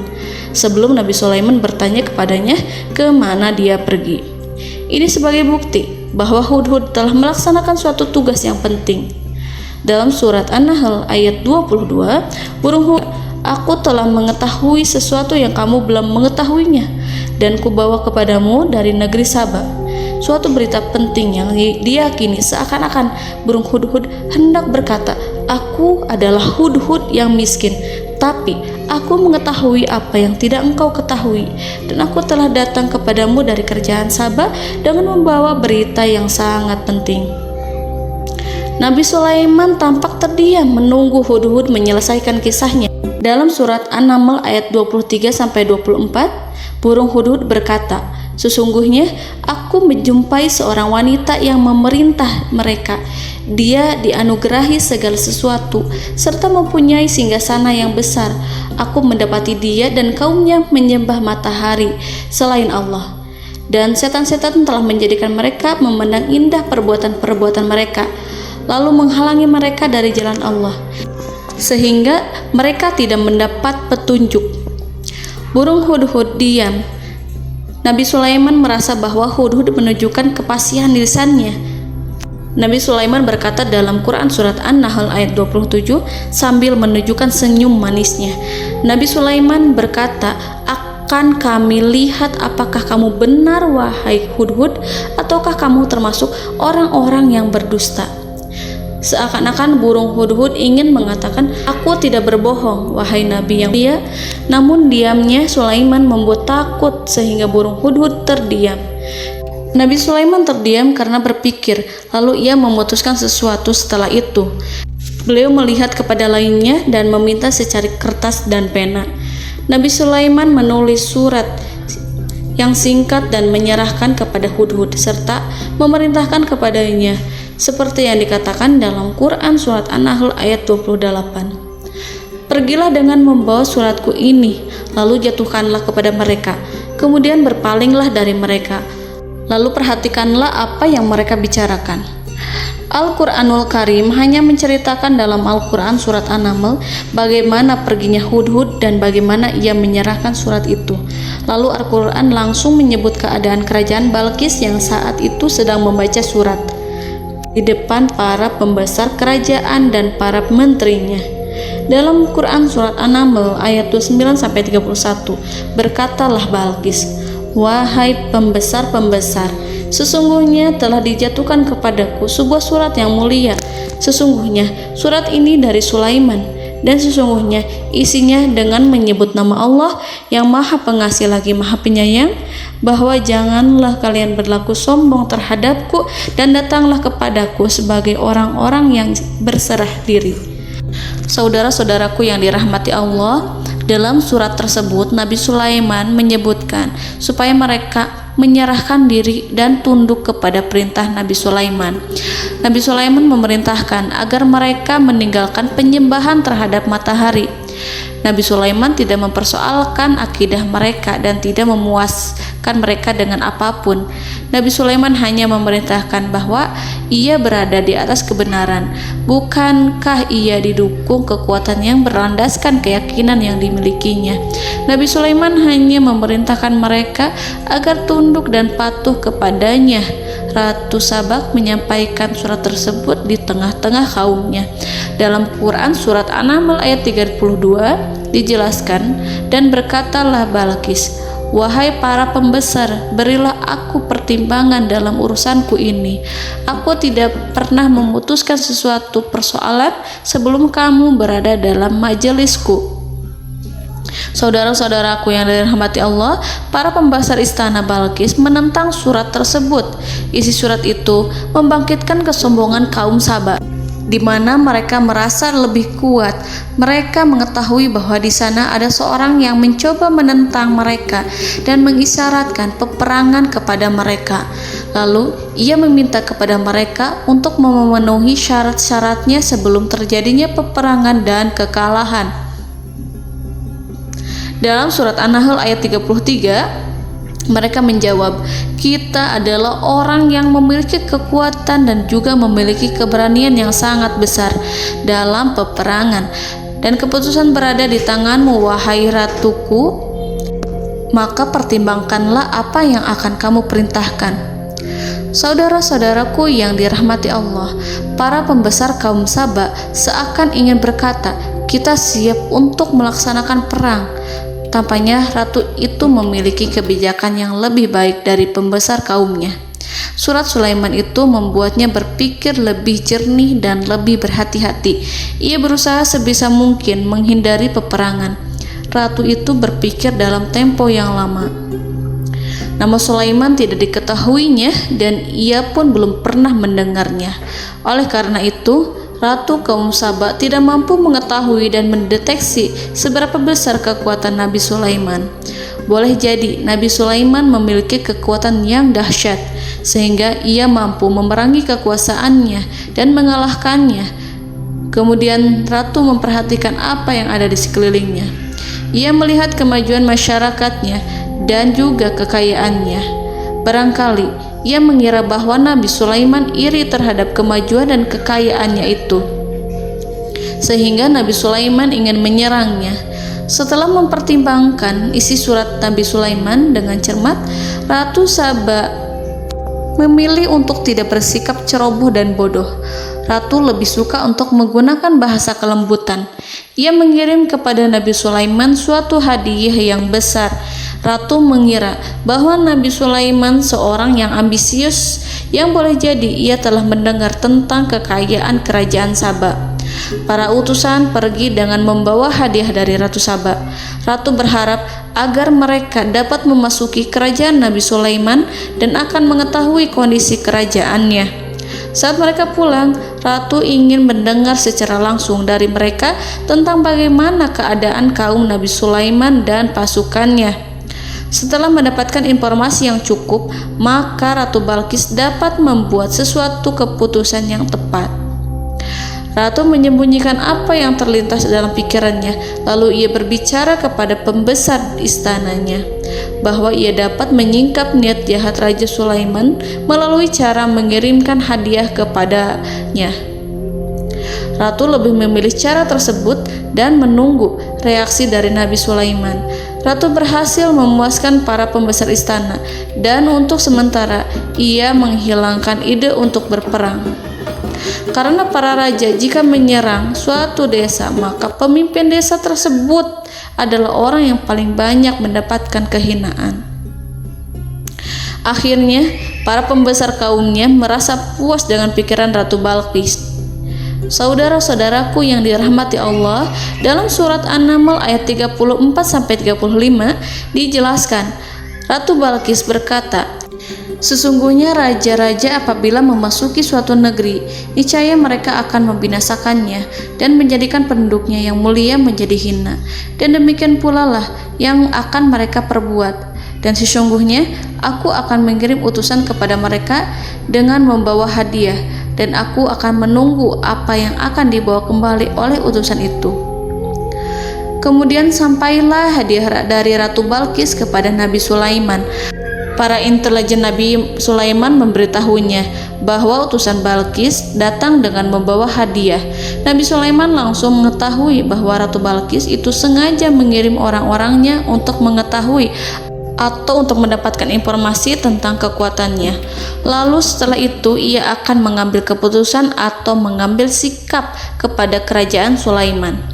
sebelum Nabi Sulaiman bertanya kepadanya kemana dia pergi. Ini sebagai bukti bahwa hudhud telah melaksanakan suatu tugas yang penting. Dalam surat An-Nahl ayat 22, burung hudhud, "Aku telah mengetahui sesuatu yang kamu belum mengetahuinya, dan kubawa kepadamu dari negeri Saba suatu berita penting yang diyakini." Seakan-akan burung hudhud hendak berkata, "Aku adalah hudhud yang miskin, tapi Aku mengetahui apa yang tidak engkau ketahui, dan aku telah datang kepadamu dari kerajaan Saba dengan membawa berita yang sangat penting. Nabi Sulaiman tampak terdiam menunggu Hudhud menyelesaikan kisahnya. Dalam surat An-Naml ayat 23-24, burung Hudhud berkata, "Sesungguhnya aku menjumpai seorang wanita yang memerintah mereka. Dia dianugerahi segala sesuatu serta mempunyai singgasana yang besar. Aku mendapati dia dan kaumnya menyembah matahari selain Allah. Dan setan-setan telah menjadikan mereka memandang indah perbuatan-perbuatan mereka, lalu menghalangi mereka dari jalan Allah, sehingga mereka tidak mendapat petunjuk." Burung Hudhud diam. Nabi Sulaiman merasa bahwa Hudhud menunjukkan kepasihan lisannya. Nabi Sulaiman berkata dalam Quran surat An-Nahl ayat 27 sambil menunjukkan senyum manisnya. Nabi Sulaiman berkata, "Akan kami lihat apakah kamu benar wahai Hudhud, ataukah kamu termasuk orang-orang yang berdusta." Seakan-akan burung Hudhud ingin mengatakan, "Aku tidak berbohong, wahai Nabi yang mulia." Namun diamnya Sulaiman membuat takut sehingga burung Hudhud terdiam. Nabi Sulaiman terdiam karena berpikir, lalu ia memutuskan sesuatu setelah itu. Beliau melihat kepada lainnya dan meminta secari kertas dan pena. Nabi Sulaiman menulis surat yang singkat dan menyerahkan kepada Hudhud serta memerintahkan kepadanya seperti yang dikatakan dalam Quran surat An-Nahl ayat 28. "Pergilah dengan membawa suratku ini, lalu jatuhkanlah kepada mereka, kemudian berpalinglah dari mereka, lalu perhatikanlah apa yang mereka bicarakan." Al-Quranul Karim hanya menceritakan dalam Al-Quran surat An-Naml bagaimana perginya Hudhud dan bagaimana ia menyerahkan surat itu. Lalu Al-Quran langsung menyebut keadaan kerajaan Balqis yang saat itu sedang membaca surat di depan para pembesar kerajaan dan para menterinya. Dalam Quran surat An-Naml ayat 29-31, berkatalah Balqis, "Wahai pembesar-pembesar, sesungguhnya telah dijatuhkan kepadaku sebuah surat yang mulia. Sesungguhnya surat ini dari Sulaiman, dan sesungguhnya isinya dengan menyebut nama Allah yang Maha Pengasih lagi Maha Penyayang, bahwa janganlah kalian berlaku sombong terhadapku dan datanglah kepadaku sebagai orang-orang yang berserah diri." Saudara-saudaraku yang dirahmati Allah, dalam surat tersebut Nabi Sulaiman menyebutkan supaya mereka menyerahkan diri dan tunduk kepada perintah Nabi Sulaiman. Nabi Sulaiman memerintahkan agar mereka meninggalkan penyembahan terhadap matahari. Nabi Sulaiman tidak mempersoalkan akidah mereka dan tidak memuaskan mereka dengan apapun. Nabi Sulaiman hanya memerintahkan bahwa ia berada di atas kebenaran. Bukankah ia didukung kekuatan yang berlandaskan keyakinan yang dimilikinya? Nabi Sulaiman hanya memerintahkan mereka agar tunduk dan patuh kepadanya. Ratu Sabak menyampaikan surat tersebut di tengah-tengah kaumnya. Dalam Quran surat An-Naml ayat 32 dijelaskan, "Dan berkatalah Balqis, wahai para pembesar, berilah aku pertimbangan dalam urusanku ini. Aku tidak pernah memutuskan sesuatu persoalan sebelum kamu berada dalam majelisku." Saudara-saudaraku yang dirahmati Allah, para pembesar istana Balqis menentang surat tersebut. Isi surat itu membangkitkan kesombongan kaum Saba, di mana mereka merasa lebih kuat. Mereka mengetahui bahwa di sana ada seorang yang mencoba menentang mereka dan mengisyaratkan peperangan kepada mereka. Lalu ia meminta kepada mereka untuk memenuhi syarat-syaratnya sebelum terjadinya peperangan dan kekalahan. Dalam surat An-Nahl ayat 33, mereka menjawab, "Kita adalah orang yang memiliki kekuatan dan juga memiliki keberanian yang sangat besar dalam peperangan, dan keputusan berada di tanganmu, wahai ratuku. Maka pertimbangkanlah apa yang akan kamu perintahkan." Saudara-saudaraku yang dirahmati Allah, para pembesar kaum Saba seakan ingin berkata, "Kita siap untuk melaksanakan perang." Tampaknya ratu itu memiliki kebijakan yang lebih baik dari pembesar kaumnya. Surat Sulaiman itu membuatnya berpikir lebih jernih dan lebih berhati-hati. Ia berusaha sebisa mungkin menghindari peperangan. ratu itu berpikir dalam tempo yang lama. Nama Sulaiman tidak diketahuinya dan ia pun belum pernah mendengarnya. Oleh karena itu, Ratu kaum Saba tidak mampu mengetahui dan mendeteksi seberapa besar kekuatan Nabi Sulaiman. Boleh jadi Nabi Sulaiman memiliki kekuatan yang dahsyat, sehingga ia mampu memerangi kekuasaannya dan mengalahkannya. Kemudian Ratu memperhatikan apa yang ada di sekelilingnya. Ia melihat kemajuan masyarakatnya dan juga kekayaannya. Barangkali ia mengira bahwa Nabi Sulaiman iri terhadap kemajuan dan kekayaannya itu, sehingga Nabi Sulaiman ingin menyerangnya. Setelah mempertimbangkan isi surat Nabi Sulaiman dengan cermat, Ratu Saba memilih untuk tidak bersikap ceroboh dan bodoh. Ratu lebih suka untuk menggunakan bahasa kelembutan. Ia mengirim kepada Nabi Sulaiman suatu hadiah yang besar. Ratu mengira bahwa Nabi Sulaiman seorang yang ambisius, yang boleh jadi ia telah mendengar tentang kekayaan kerajaan Saba. Para utusan pergi dengan membawa hadiah dari Ratu Saba. Ratu berharap agar mereka dapat memasuki kerajaan Nabi Sulaiman dan akan mengetahui kondisi kerajaannya. Saat mereka pulang, Ratu ingin mendengar secara langsung dari mereka tentang bagaimana keadaan kaum Nabi Sulaiman dan pasukannya. Setelah mendapatkan informasi yang cukup, maka Ratu Balqis dapat membuat sesuatu keputusan yang tepat. Ratu menyembunyikan apa yang terlintas dalam pikirannya, lalu ia berbicara kepada pembesar istananya bahwa ia dapat menyingkap niat jahat Raja Sulaiman melalui cara mengirimkan hadiah kepadanya. Ratu lebih memilih cara tersebut dan menunggu reaksi dari Nabi Sulaiman. Ratu berhasil memuaskan para pembesar istana dan untuk sementara ia menghilangkan ide untuk berperang. Karena para raja jika menyerang suatu desa, maka pemimpin desa tersebut adalah orang yang paling banyak mendapatkan kehinaan. Akhirnya, para pembesar kaumnya merasa puas dengan pikiran Ratu Balqis. Saudara-saudaraku yang dirahmati Allah, dalam surat An-Naml ayat 34-35 dijelaskan, Ratu Balqis berkata, "Sesungguhnya raja-raja apabila memasuki suatu negeri, niscaya mereka akan membinasakannya dan menjadikan penduduknya yang mulia menjadi hina. Dan demikian pula lah yang akan mereka perbuat. Dan sesungguhnya aku akan mengirim utusan kepada mereka dengan membawa hadiah, dan aku akan menunggu apa yang akan dibawa kembali oleh utusan itu." Kemudian sampailah hadiah dari Ratu Balqis kepada Nabi Sulaiman. Para intelijen Nabi Sulaiman memberitahunya bahwa utusan Balqis datang dengan membawa hadiah. Nabi Sulaiman langsung mengetahui bahwa Ratu Balqis itu sengaja mengirim orang-orangnya untuk mengetahui atau untuk mendapatkan informasi tentang kekuatannya. Lalu setelah itu ia akan mengambil keputusan atau mengambil sikap kepada kerajaan Sulaiman.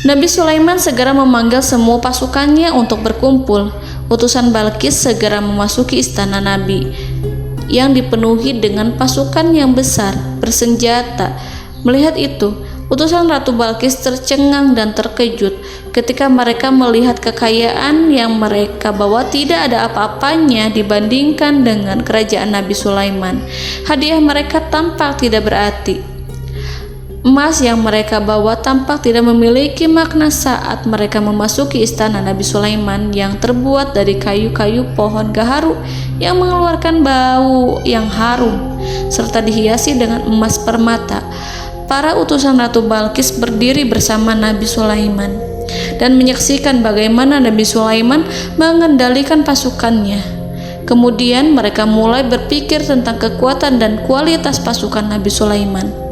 Nabi Sulaiman segera memanggil semua pasukannya untuk berkumpul. Utusan Balqis segera memasuki istana Nabi yang dipenuhi dengan pasukan yang besar bersenjata. Melihat itu, utusan Ratu Balqis tercengang dan terkejut ketika mereka melihat kekayaan yang mereka bawa tidak ada apa-apanya dibandingkan dengan kerajaan Nabi Sulaiman. Hadiah mereka tampak tidak berarti. Emas yang mereka bawa tampak tidak memiliki makna saat mereka memasuki istana Nabi Sulaiman yang terbuat dari kayu-kayu pohon gaharu yang mengeluarkan bau yang harum serta dihiasi dengan emas permata. Para utusan Ratu Balqis berdiri bersama Nabi Sulaiman dan menyaksikan bagaimana Nabi Sulaiman mengendalikan pasukannya. Kemudian mereka mulai berpikir tentang kekuatan dan kualitas pasukan Nabi Sulaiman.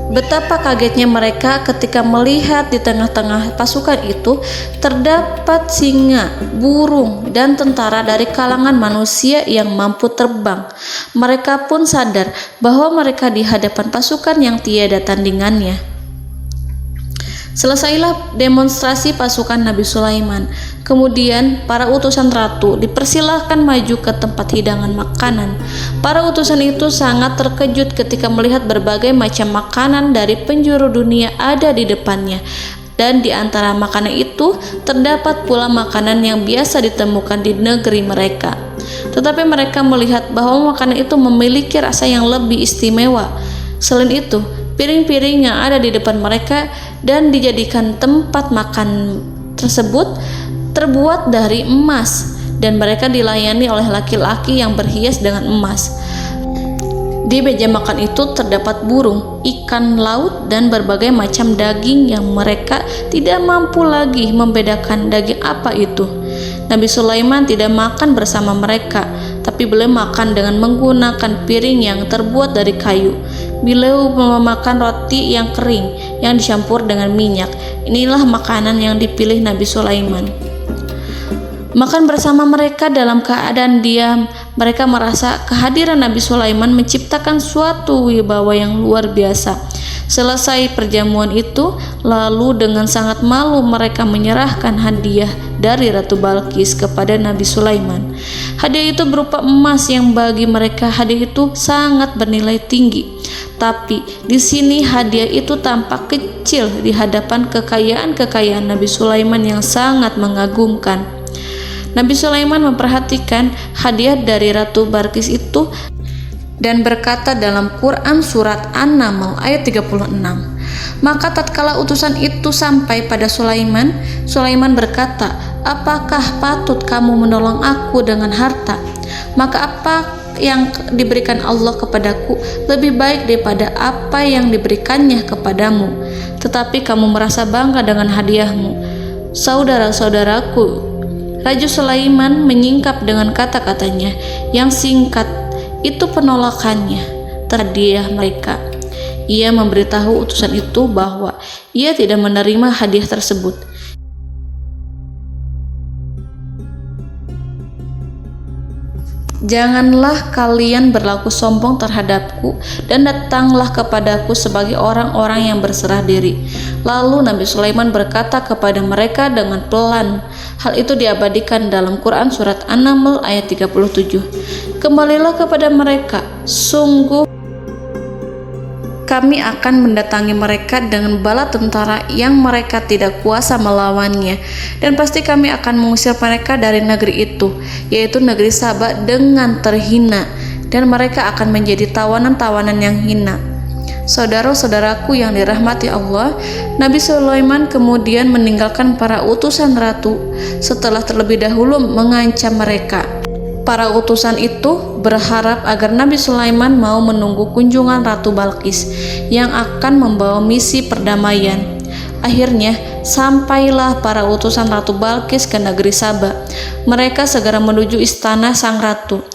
Betapa kagetnya mereka ketika melihat di tengah-tengah pasukan itu terdapat singa, burung, dan tentara dari kalangan manusia yang mampu terbang. Mereka pun sadar bahwa mereka di hadapan pasukan yang tiada tandingannya. Selesailah demonstrasi pasukan Nabi Sulaiman. Kemudian para utusan ratu dipersilahkan maju ke tempat hidangan makanan. Para utusan itu sangat terkejut ketika melihat berbagai macam makanan dari penjuru dunia ada di depannya. dan di antara makanan itu terdapat pula makanan yang biasa ditemukan di negeri mereka. Tetapi mereka melihat bahwa makanan itu memiliki rasa yang lebih istimewa. Selain itu, piring-piring yang ada di depan mereka dan dijadikan tempat makan tersebut terbuat dari emas, dan mereka dilayani oleh laki-laki yang berhias dengan emas. Di meja makan itu terdapat burung, ikan laut, dan berbagai macam daging yang mereka tidak mampu lagi membedakan daging apa itu. Nabi Sulaiman tidak makan bersama mereka, tapi beliau makan dengan menggunakan piring yang terbuat dari kayu. Beliau memakan roti yang kering yang dicampur dengan minyak. Inilah makanan yang dipilih Nabi Sulaiman. Makan bersama mereka dalam keadaan diam, mereka merasa kehadiran Nabi Sulaiman menciptakan suatu wibawa yang luar biasa. Selesai perjamuan itu, lalu dengan sangat malu mereka menyerahkan hadiah dari Ratu Balqis kepada Nabi Sulaiman. Hadiah itu berupa emas yang bagi mereka hadiah itu sangat bernilai tinggi. Tapi di sini hadiah itu tampak kecil di hadapan kekayaan-kekayaan Nabi Sulaiman yang sangat mengagumkan. Nabi Sulaiman memperhatikan hadiah dari Ratu Balqis itu dan berkata dalam Quran surat An-Naml ayat 36. Maka tatkala utusan itu sampai pada Sulaiman, Sulaiman berkata, "Apakah patut kamu menolong aku dengan harta? Maka apa yang diberikan Allah kepadaku lebih baik daripada apa yang diberikannya kepadamu. Tetapi kamu merasa bangga dengan hadiahmu." Saudara-saudaraku, Raja Sulaiman menyingkap dengan kata-katanya yang singkat. Itu penolakannya terhadap hadiah mereka. Ia memberitahu utusan itu bahwa ia tidak menerima hadiah tersebut. Janganlah kalian berlaku sombong terhadapku dan datanglah kepadaku sebagai orang-orang yang berserah diri. Lalu Nabi Sulaiman berkata kepada mereka dengan pelan. Hal itu diabadikan dalam Quran surat An-Naml ayat 37. Kembalilah kepada mereka, sungguh kami akan mendatangi mereka dengan bala tentara yang mereka tidak kuasa melawannya, dan pasti kami akan mengusir mereka dari negeri itu, yaitu negeri Saba, dengan terhina, dan mereka akan menjadi tawanan-tawanan yang hina. Saudara-saudaraku yang dirahmati Allah, Nabi Sulaiman kemudian meninggalkan para utusan ratu setelah terlebih dahulu mengancam mereka. Para utusan itu berharap agar Nabi Sulaiman mau menunggu kunjungan Ratu Balqis yang akan membawa misi perdamaian. Akhirnya sampailah para utusan Ratu Balqis ke negeri Saba. Mereka segera menuju istana sang ratu.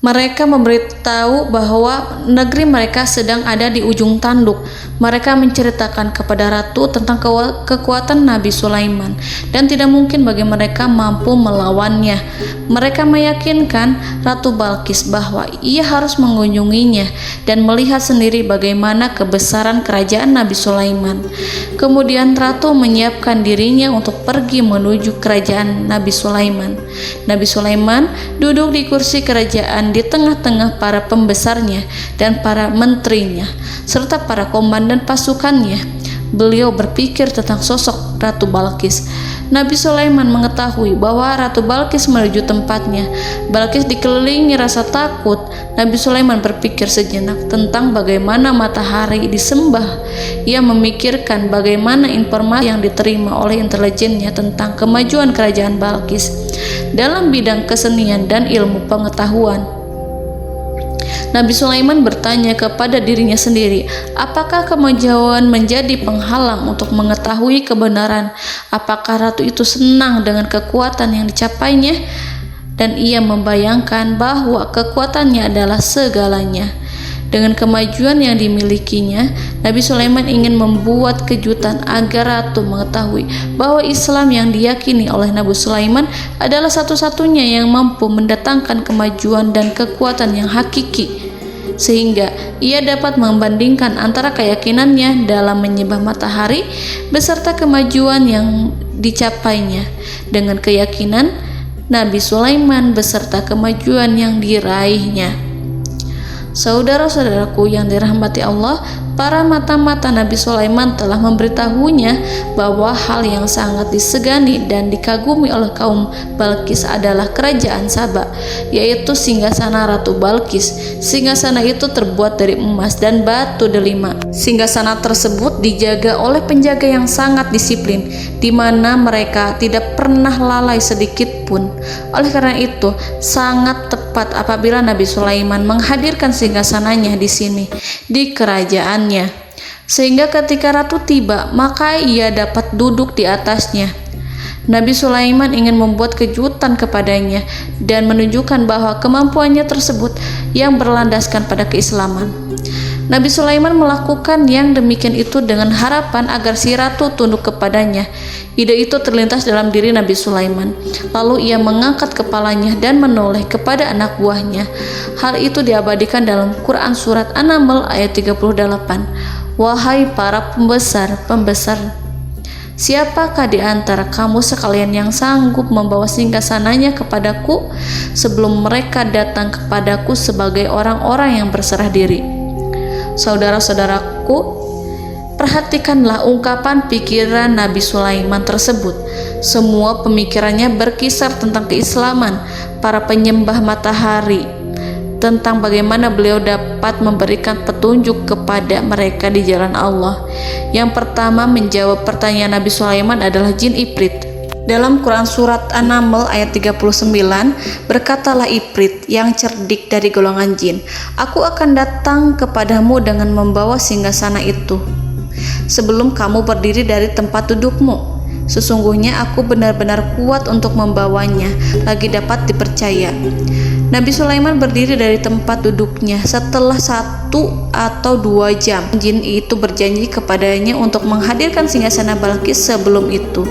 Mereka memberitahu bahwa negeri mereka sedang ada di ujung tanduk. Mereka menceritakan kepada ratu tentang kekuatan Nabi Sulaiman dan tidak mungkin bagi mereka mampu melawannya. Mereka meyakinkan Ratu Balqis bahwa ia harus mengunjunginya dan melihat sendiri bagaimana kebesaran kerajaan Nabi Sulaiman. Kemudian ratu menyiapkan dirinya untuk pergi menuju kerajaan Nabi Sulaiman. Nabi Sulaiman duduk di kursi kerajaan di tengah-tengah para pembesarnya dan para menterinya serta para komandan pasukannya. Beliau berpikir tentang sosok Ratu Balqis. Nabi Sulaiman mengetahui bahwa Ratu Balqis menuju tempatnya. Balqis dikelilingi rasa takut. Nabi Sulaiman berpikir sejenak tentang bagaimana matahari disembah. Ia memikirkan bagaimana informasi yang diterima oleh intelijennya tentang kemajuan kerajaan Balqis dalam bidang kesenian dan ilmu pengetahuan. Nabi Sulaiman bertanya kepada dirinya sendiri, apakah kemajuan menjadi penghalang untuk mengetahui kebenaran? Apakah ratu itu senang dengan kekuatan yang dicapainya? Dan ia membayangkan bahwa kekuatannya adalah segalanya. Dengan kemajuan yang dimilikinya, Nabi Sulaiman ingin membuat kejutan agar ratu mengetahui bahwa Islam yang diyakini oleh Nabi Sulaiman adalah satu-satunya yang mampu mendatangkan kemajuan dan kekuatan yang hakiki, sehingga ia dapat membandingkan antara keyakinannya dalam menyembah matahari beserta kemajuan yang dicapainya dengan keyakinan Nabi Sulaiman beserta kemajuan yang diraihnya. Saudara-saudaraku yang dirahmati Allah, para mata-mata Nabi Sulaiman telah memberitahunya bahwa hal yang sangat disegani dan dikagumi oleh kaum Balkis adalah kerajaan Saba, yaitu singgasana Ratu Balkis. Singgasana itu terbuat dari emas dan batu delima. Singgasana tersebut dijaga oleh penjaga yang sangat disiplin, di mana mereka tidak pernah lalai sedikit pun. Oleh karena itu, sangat tepat apabila Nabi Sulaiman menghadirkan singgasananya di sini, di kerajaannya, sehingga ketika ratu tiba, maka ia dapat duduk di atasnya. Nabi Sulaiman ingin membuat kejutan kepadanya dan menunjukkan bahwa kemampuannya tersebut yang berlandaskan pada keislaman. Nabi Sulaiman melakukan yang demikian itu dengan harapan agar si ratu tunduk kepadanya. Ide itu terlintas dalam diri Nabi Sulaiman. Lalu ia mengangkat kepalanya dan menoleh kepada anak buahnya. Hal itu diabadikan dalam Quran Surat An-Naml ayat 38. Wahai para pembesar, siapakah di antara kamu sekalian yang sanggup membawa singgasananya kepadaku sebelum mereka datang kepadaku sebagai orang-orang yang berserah diri? Saudara-saudaraku, perhatikanlah ungkapan pikiran Nabi Sulaiman tersebut. Semua pemikirannya berkisar tentang keislaman para penyembah matahari, tentang bagaimana beliau dapat memberikan petunjuk kepada mereka di jalan Allah. Yang pertama menjawab pertanyaan Nabi Sulaiman adalah jin Ifrit. Dalam Quran Surat An-Naml ayat 39, berkatalah Ifrit yang cerdik dari golongan jin, aku akan datang kepadamu dengan membawa singgasana itu sebelum kamu berdiri dari tempat dudukmu. Sesungguhnya aku benar-benar kuat untuk membawanya, lagi dapat dipercaya. Nabi Sulaiman berdiri dari tempat duduknya setelah 1 atau 2 jam. Jin itu berjanji kepadanya untuk menghadirkan singgasana Balkis sebelum itu.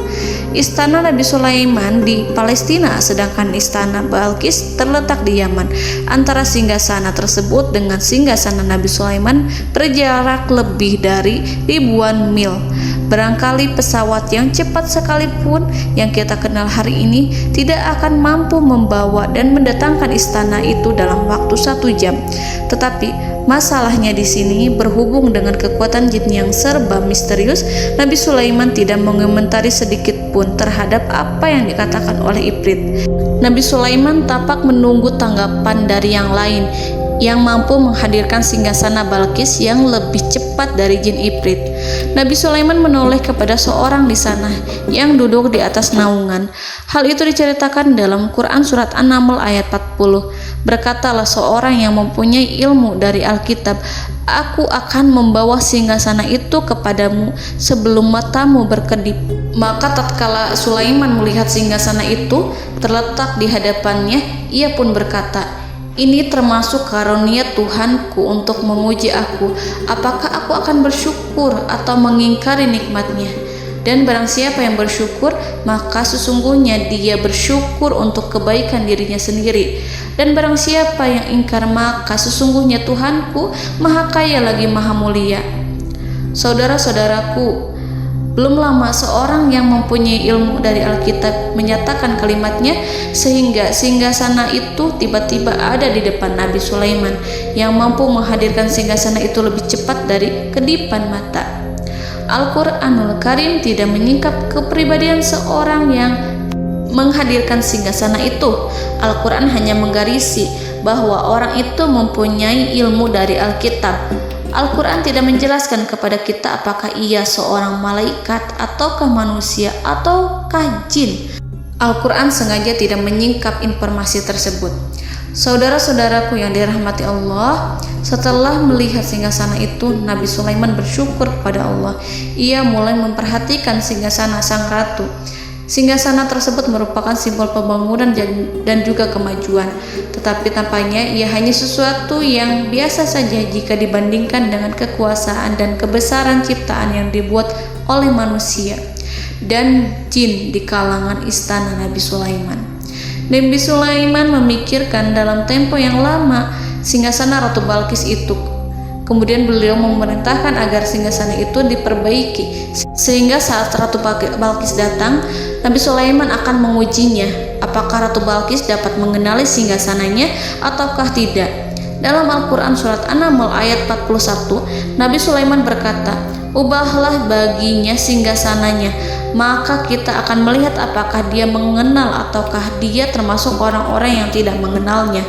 Istana Nabi Sulaiman di Palestina, sedangkan istana Balkis terletak di Yaman. Antara singgasana tersebut dengan singgasana Nabi Sulaiman berjarak lebih dari ribuan mil. Barangkali pesawat yang cepat sekalipun yang kita kenal hari ini tidak akan mampu membawa dan mendatangkan istana itu dalam waktu 1 jam. Tetapi masalahnya di sini berhubung dengan kekuatan jin yang serba misterius, Nabi Sulaiman tidak mengomentari sedikit pun terhadap apa yang dikatakan oleh Ifrit. Nabi Sulaiman tapak menunggu tanggapan dari yang lain yang mampu menghadirkan singgasana Balkis yang lebih cepat dari jin Ifrit. Nabi Sulaiman menoleh kepada seorang di sana yang duduk di atas naungan. Hal itu diceritakan dalam Quran Surat An-Naml ayat 40. Berkatalah seorang yang mempunyai ilmu dari Alkitab, aku akan membawa singgasana itu kepadamu sebelum matamu berkedip. Maka tatkala Sulaiman melihat singgasana itu terletak di hadapannya, ia pun berkata, ini termasuk karunia Tuhanku untuk memuji aku. Apakah aku akan bersyukur atau mengingkari nikmatnya? Dan barang siapa yang bersyukur, maka sesungguhnya dia bersyukur untuk kebaikan dirinya sendiri. Dan barang siapa yang ingkar, maka sesungguhnya Tuhanku maha kaya lagi maha mulia. Saudara-saudaraku, belum lama seorang yang mempunyai ilmu dari Alkitab menyatakan kalimatnya, sehingga singgasana itu tiba-tiba ada di depan Nabi Sulaiman yang mampu menghadirkan singgasana itu lebih cepat dari kedipan mata. Al-Quranul Karim tidak menyingkap kepribadian seorang yang menghadirkan singgasana itu. Al-Quran hanya menggarisi bahwa orang itu mempunyai ilmu dari Alkitab. Al-Quran tidak menjelaskan kepada kita apakah ia seorang malaikat ataukah manusia ataukah jin. Al-Quran sengaja tidak menyingkap informasi tersebut. Saudara-saudaraku yang dirahmati Allah, setelah melihat singgasana itu, Nabi Sulaiman bersyukur kepada Allah. Ia mulai memperhatikan singgasana sang ratu. Singgasana tersebut merupakan simbol pembangunan dan juga kemajuan, tetapi tampaknya ia hanya sesuatu yang biasa saja jika dibandingkan dengan kekuasaan dan kebesaran ciptaan yang dibuat oleh manusia dan jin di kalangan istana Nabi Sulaiman. Nabi Sulaiman memikirkan dalam tempo yang lama singgasana Ratu Balkis itu. Kemudian beliau memerintahkan agar singgasana itu diperbaiki, sehingga saat Ratu Balkis datang, Nabi Sulaiman akan mengujinya apakah Ratu Balkis dapat mengenali singgasananya ataukah tidak. Dalam Al-Quran surat An-Naml ayat 41, Nabi Sulaiman berkata, "Ubahlah baginya singgasananya, maka kita akan melihat apakah dia mengenal ataukah dia termasuk orang-orang yang tidak mengenalnya."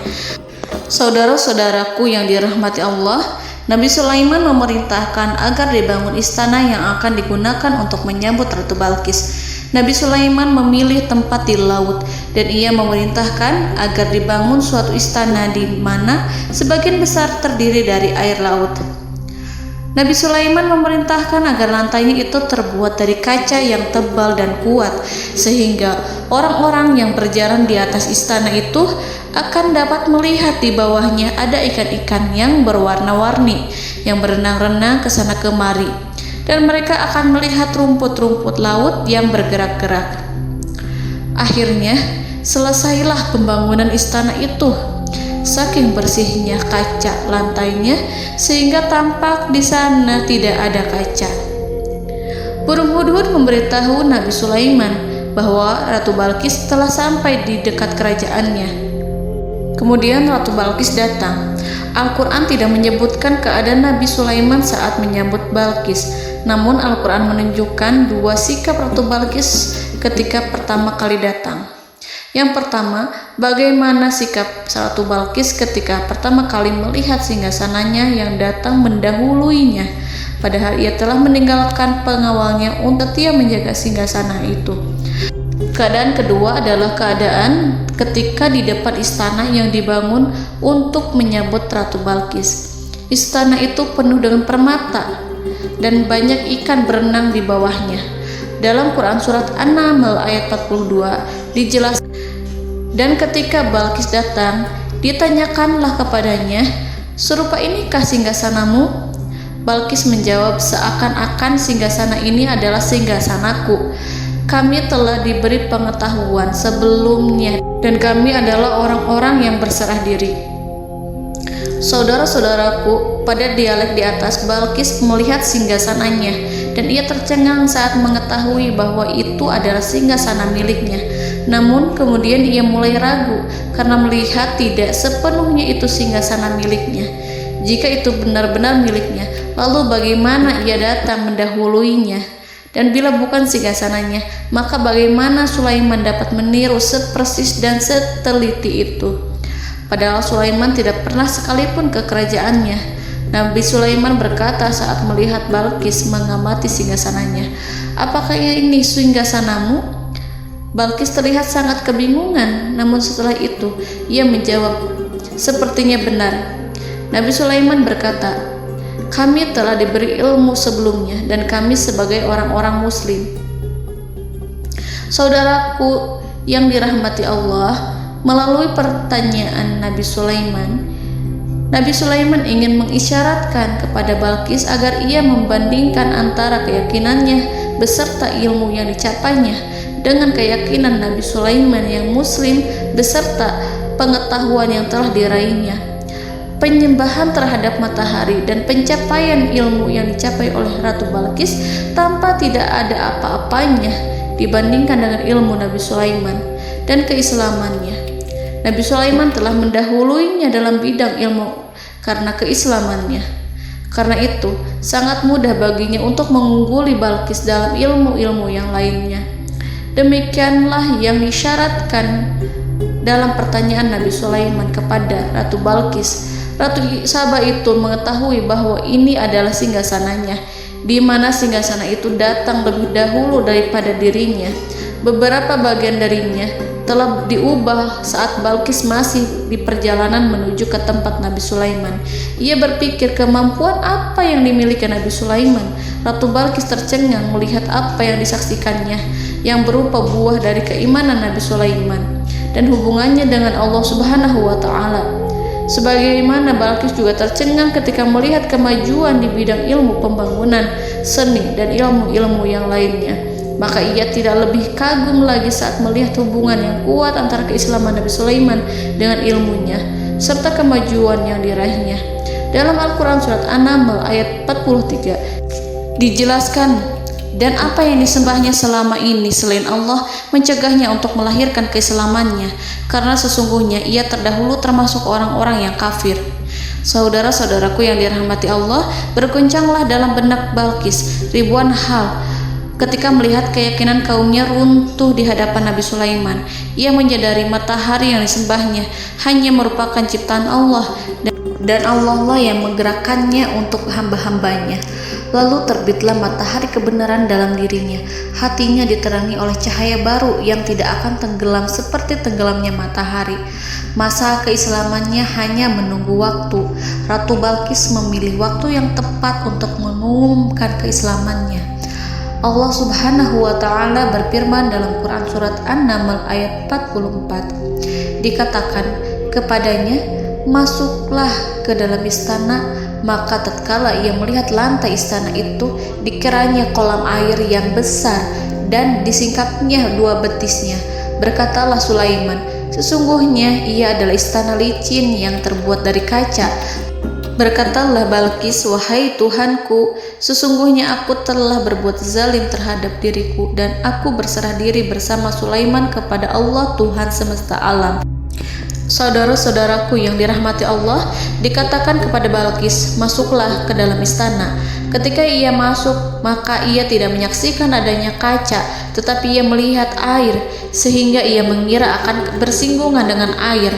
Saudara-saudaraku yang dirahmati Allah, Nabi Sulaiman memerintahkan agar dibangun istana yang akan digunakan untuk menyambut Ratu Balqis. Nabi Sulaiman memilih tempat di laut dan ia memerintahkan agar dibangun suatu istana di mana sebagian besar terdiri dari air laut. Nabi Sulaiman memerintahkan agar lantainya itu terbuat dari kaca yang tebal dan kuat sehingga orang-orang yang berjalan di atas istana itu akan dapat melihat di bawahnya ada ikan-ikan yang berwarna-warni yang berenang-renang ke sana kemari, dan mereka akan melihat rumput-rumput laut yang bergerak-gerak. Akhirnya selesailah pembangunan istana itu. Saking bersihnya kaca lantainya sehingga tampak di sana tidak ada kaca. Burung hudhud memberitahu Nabi Sulaiman bahwa Ratu Balqis telah sampai di dekat kerajaannya. Kemudian Ratu Balqis datang. Al-Quran tidak menyebutkan keadaan Nabi Sulaiman saat menyambut Balqis, namun Al-Quran menunjukkan dua sikap Ratu Balqis ketika pertama kali datang. Yang pertama, bagaimana sikap Ratu Balqis ketika pertama kali melihat singgasananya yang datang mendahuluinya, padahal ia telah meninggalkan pengawalnya untuk setia menjaga singgasana itu. Keadaan kedua adalah keadaan ketika di depan istana yang dibangun untuk menyambut Ratu Balqis. Istana itu penuh dengan permata dan banyak ikan berenang di bawahnya. Dalam Quran surat An-Naml ayat 42 dijelaskan, dan ketika Balqis datang, ditanyakanlah kepadanya, "Serupa inikah singgasanamu?" Balqis menjawab, "Seakan-akan singgasana ini adalah singgasanaku. Kami telah diberi pengetahuan sebelumnya dan kami adalah orang-orang yang berserah diri." Saudara-saudaraku, pada dialek di atas, Balqis melihat singgasananya dan ia tercengang saat mengetahui bahwa itu adalah singgasana miliknya. Namun kemudian ia mulai ragu karena melihat tidak sepenuhnya itu singgasana miliknya. Jika itu benar-benar miliknya, lalu bagaimana ia datang mendahuluinya? Dan bila bukan singgasananya, maka bagaimana Sulaiman dapat meniru sepersis dan seteliti itu? Padahal Sulaiman tidak pernah sekalipun ke kerajaannya. Nabi Sulaiman berkata saat melihat Balqis mengamati singgasananya, "Apakah ini singgasanamu?" Balqis terlihat sangat kebingungan, namun setelah itu ia menjawab, "Sepertinya benar." Nabi Sulaiman berkata, "Kami telah diberi ilmu sebelumnya dan kami sebagai orang-orang muslim." Saudaraku yang dirahmati Allah, melalui pertanyaan Nabi Sulaiman ingin mengisyaratkan kepada Balqis agar ia membandingkan antara keyakinannya beserta ilmu yang dicapainya dengan keyakinan Nabi Sulaiman yang muslim beserta pengetahuan yang telah diraihnya. Penyembahan terhadap matahari dan pencapaian ilmu yang dicapai oleh Ratu Balqis tanpa tidak ada apa-apanya dibandingkan dengan ilmu Nabi Sulaiman dan keislamannya. Nabi Sulaiman telah mendahuluinya dalam bidang ilmu karena keislamannya. Karena itu, sangat mudah baginya untuk mengungguli Balqis dalam ilmu-ilmu yang lainnya. Demikianlah yang disyaratkan dalam pertanyaan Nabi Sulaiman kepada Ratu Balqis. Ratu Saba itu mengetahui bahwa ini adalah singgasananya, di mana singgasana itu datang lebih dahulu daripada dirinya. Beberapa bagian darinya telah diubah saat Balqis masih di perjalanan menuju ke tempat Nabi Sulaiman. Ia berpikir kemampuan apa yang dimiliki Nabi Sulaiman. Ratu Balqis tercengang melihat apa yang disaksikannya yang berupa buah dari keimanan Nabi Sulaiman dan hubungannya dengan Allah Subhanahu wa Ta'ala. Sebagaimana Balqis juga tercengang ketika melihat kemajuan di bidang ilmu pembangunan, seni, dan ilmu-ilmu yang lainnya. Maka ia tidak lebih kagum lagi saat melihat hubungan yang kuat antara keislaman Nabi Sulaiman dengan ilmunya, serta kemajuan yang diraihnya. Dalam Al-Quran Surat An-Naml ayat 43 dijelaskan, dan apa yang disembahnya selama ini selain Allah mencegahnya untuk melahirkan keislamannya, karena sesungguhnya ia terdahulu termasuk orang-orang yang kafir. Saudara-saudaraku yang dirahmati Allah, berguncanglah dalam benak Balqis ribuan hal ketika melihat keyakinan kaumnya runtuh di hadapan Nabi Sulaiman. Ia menyadari matahari yang disembahnya hanya merupakan ciptaan Allah, dan Allah lah yang menggerakkannya untuk hamba-hambanya. Lalu terbitlah matahari kebenaran dalam dirinya. Hatinya diterangi oleh cahaya baru yang tidak akan tenggelam seperti tenggelamnya matahari. Masa keislamannya hanya menunggu waktu. Ratu Balqis memilih waktu yang tepat untuk mengumumkan keislamannya. Allah Subhanahu wa Ta'ala berfirman dalam Quran Surat An-Naml ayat 44. Dikatakan kepadanya, masuklah ke dalam istana. Maka tatkala ia melihat lantai istana itu, dikiranya kolam air yang besar dan disingkapnya dua betisnya. Berkatalah Sulaiman, sesungguhnya ia adalah istana licin yang terbuat dari kaca. Berkatalah Balqis, wahai Tuhanku, sesungguhnya aku telah berbuat zalim terhadap diriku, dan aku berserah diri bersama Sulaiman kepada Allah Tuhan semesta alam. Saudara-saudaraku yang dirahmati Allah, dikatakan kepada Balqis, masuklah ke dalam istana. Ketika ia masuk, maka ia tidak menyaksikan adanya kaca, tetapi ia melihat air, sehingga ia mengira akan bersinggungan dengan air.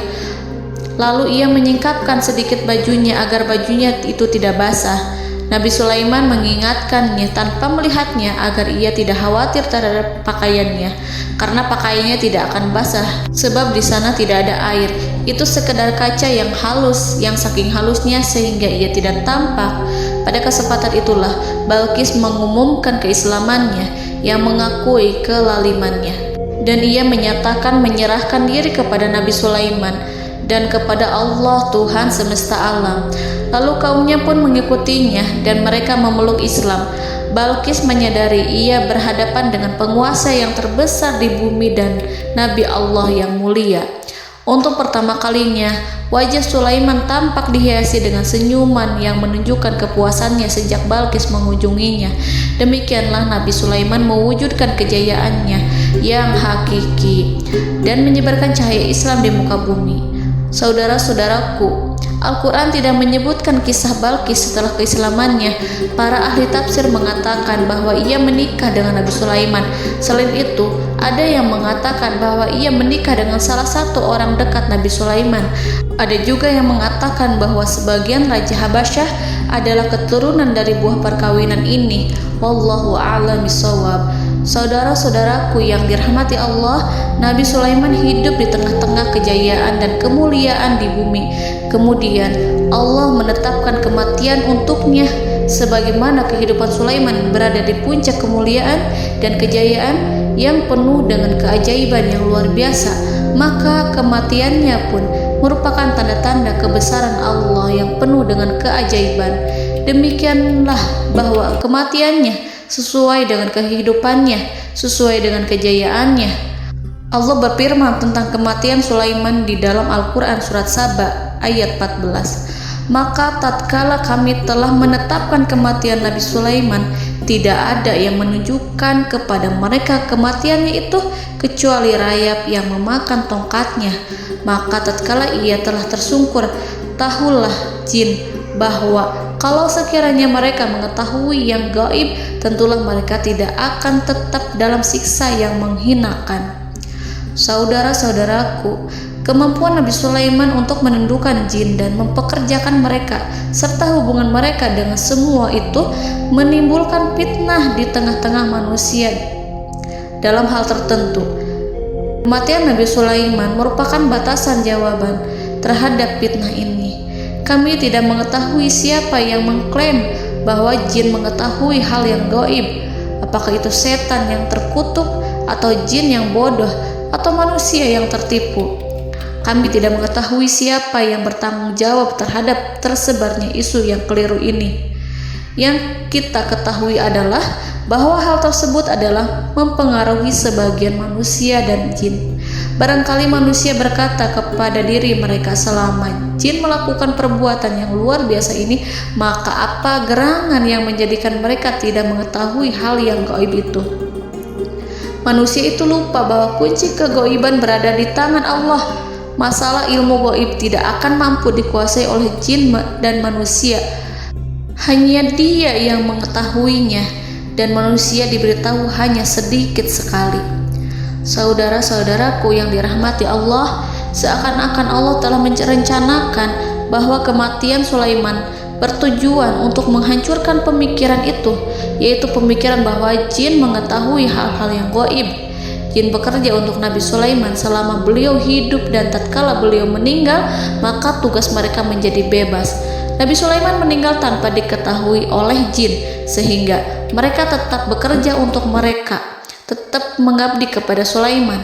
Lalu ia menyingkapkan sedikit bajunya agar bajunya itu tidak basah. Nabi Sulaiman mengingatkannya tanpa melihatnya agar ia tidak khawatir terhadap pakaiannya, karena pakaiannya tidak akan basah sebab di sana tidak ada air. Itu sekedar kaca yang halus, yang saking halusnya sehingga ia tidak tampak. Pada kesempatan itulah Balqis mengumumkan keislamannya yang mengakui kelalimannya, dan ia menyatakan menyerahkan diri kepada Nabi Sulaiman dan kepada Allah Tuhan semesta alam. Lalu kaumnya pun mengikutinya dan mereka memeluk Islam. Balqis menyadari ia berhadapan dengan penguasa yang terbesar di bumi dan Nabi Allah yang mulia. Untuk pertama kalinya, wajah Sulaiman tampak dihiasi dengan senyuman yang menunjukkan kepuasannya sejak Balqis mengunjunginya. Demikianlah Nabi Sulaiman mewujudkan kejayaannya yang hakiki dan menyebarkan cahaya Islam di muka bumi. Saudara-saudaraku, Al-Quran tidak menyebutkan kisah Balqis setelah keislamannya. Para ahli tafsir mengatakan bahwa ia menikah dengan Nabi Sulaiman. Selain itu, ada yang mengatakan bahwa ia menikah dengan salah satu orang dekat Nabi Sulaiman. Ada juga yang mengatakan bahwa sebagian Raja Habasyah adalah keturunan dari buah perkawinan ini. Wallahu a'lam bishawab. Saudara-saudaraku yang dirahmati Allah, Nabi Sulaiman hidup di tengah-tengah kejayaan dan kemuliaan di bumi. Kemudian Allah menetapkan kematian untuknya, sebagaimana kehidupan Sulaiman berada di puncak kemuliaan dan kejayaan yang penuh dengan keajaiban yang luar biasa. Maka kematiannya pun merupakan tanda-tanda kebesaran Allah yang penuh dengan keajaiban. Demikianlah bahwa kematiannya sesuai dengan kehidupannya, sesuai dengan kejayaannya. Allah berfirman tentang kematian Sulaiman di dalam Al-Quran Surat Saba ayat 14. Maka tatkala kami telah menetapkan kematian Nabi Sulaiman, tidak ada yang menunjukkan kepada mereka kematiannya itu kecuali rayap yang memakan tongkatnya. Maka tatkala ia telah tersungkur, tahulah jin bahwa kalau sekiranya mereka mengetahui yang gaib, tentulah mereka tidak akan tetap dalam siksa yang menghinakan. Saudara-saudaraku, kemampuan Nabi Sulaiman untuk menundukkan jin dan mempekerjakan mereka serta hubungan mereka dengan semua itu menimbulkan fitnah di tengah-tengah manusia dalam hal tertentu. Kematian Nabi Sulaiman merupakan batasan jawaban terhadap fitnah ini. Kami tidak mengetahui siapa yang mengklaim bahwa jin mengetahui hal yang gaib. Apakah itu setan yang terkutuk, atau jin yang bodoh, atau manusia yang tertipu? Kami tidak mengetahui siapa yang bertanggung jawab terhadap tersebarnya isu yang keliru ini. Yang kita ketahui adalah bahwa hal tersebut adalah mempengaruhi sebagian manusia dan jin. Barangkali manusia berkata kepada diri mereka, selama jin melakukan perbuatan yang luar biasa ini, maka apa gerangan yang menjadikan mereka tidak mengetahui hal yang gaib itu? Manusia itu lupa bahwa kunci kegaiban berada di tangan Allah. masalah ilmu gaib tidak akan mampu dikuasai oleh jin dan manusia. Hanya Dia yang mengetahuinya, dan manusia diberitahu hanya sedikit sekali. Saudara-saudaraku yang dirahmati Allah, seakan-akan Allah telah merencanakan bahwa kematian Sulaiman bertujuan untuk menghancurkan pemikiran itu, yaitu pemikiran bahwa jin mengetahui hal-hal yang gaib. Jin bekerja untuk Nabi Sulaiman selama beliau hidup, dan tatkala beliau meninggal, maka tugas mereka menjadi bebas. Nabi Sulaiman meninggal tanpa diketahui oleh jin, sehingga mereka tetap bekerja untuk mereka, tetap mengabdi kepada Sulaiman.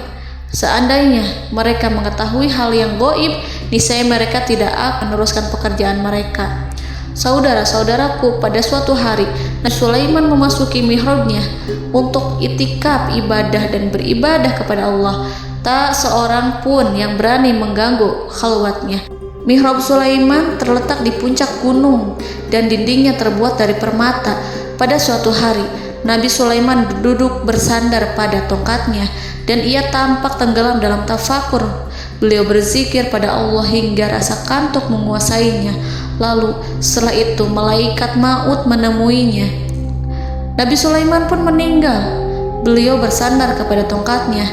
Seandainya mereka mengetahui hal yang gaib, niscaya mereka tidak akan meneruskan pekerjaan mereka. Saudara-saudaraku, pada suatu hari Nabi Sulaiman memasuki mihrabnya untuk itikaf ibadah dan beribadah kepada Allah. Tak seorang pun yang berani mengganggu khalwatnya. Mihrab Sulaiman terletak di puncak gunung dan dindingnya terbuat dari permata. Pada suatu hari, Nabi Sulaiman duduk bersandar pada tongkatnya dan ia tampak tenggelam dalam tafakur. Beliau berzikir pada Allah hingga rasa kantuk menguasainya. Lalu setelah itu malaikat maut menemuinya. Nabi Sulaiman pun meninggal. Beliau bersandar kepada tongkatnya.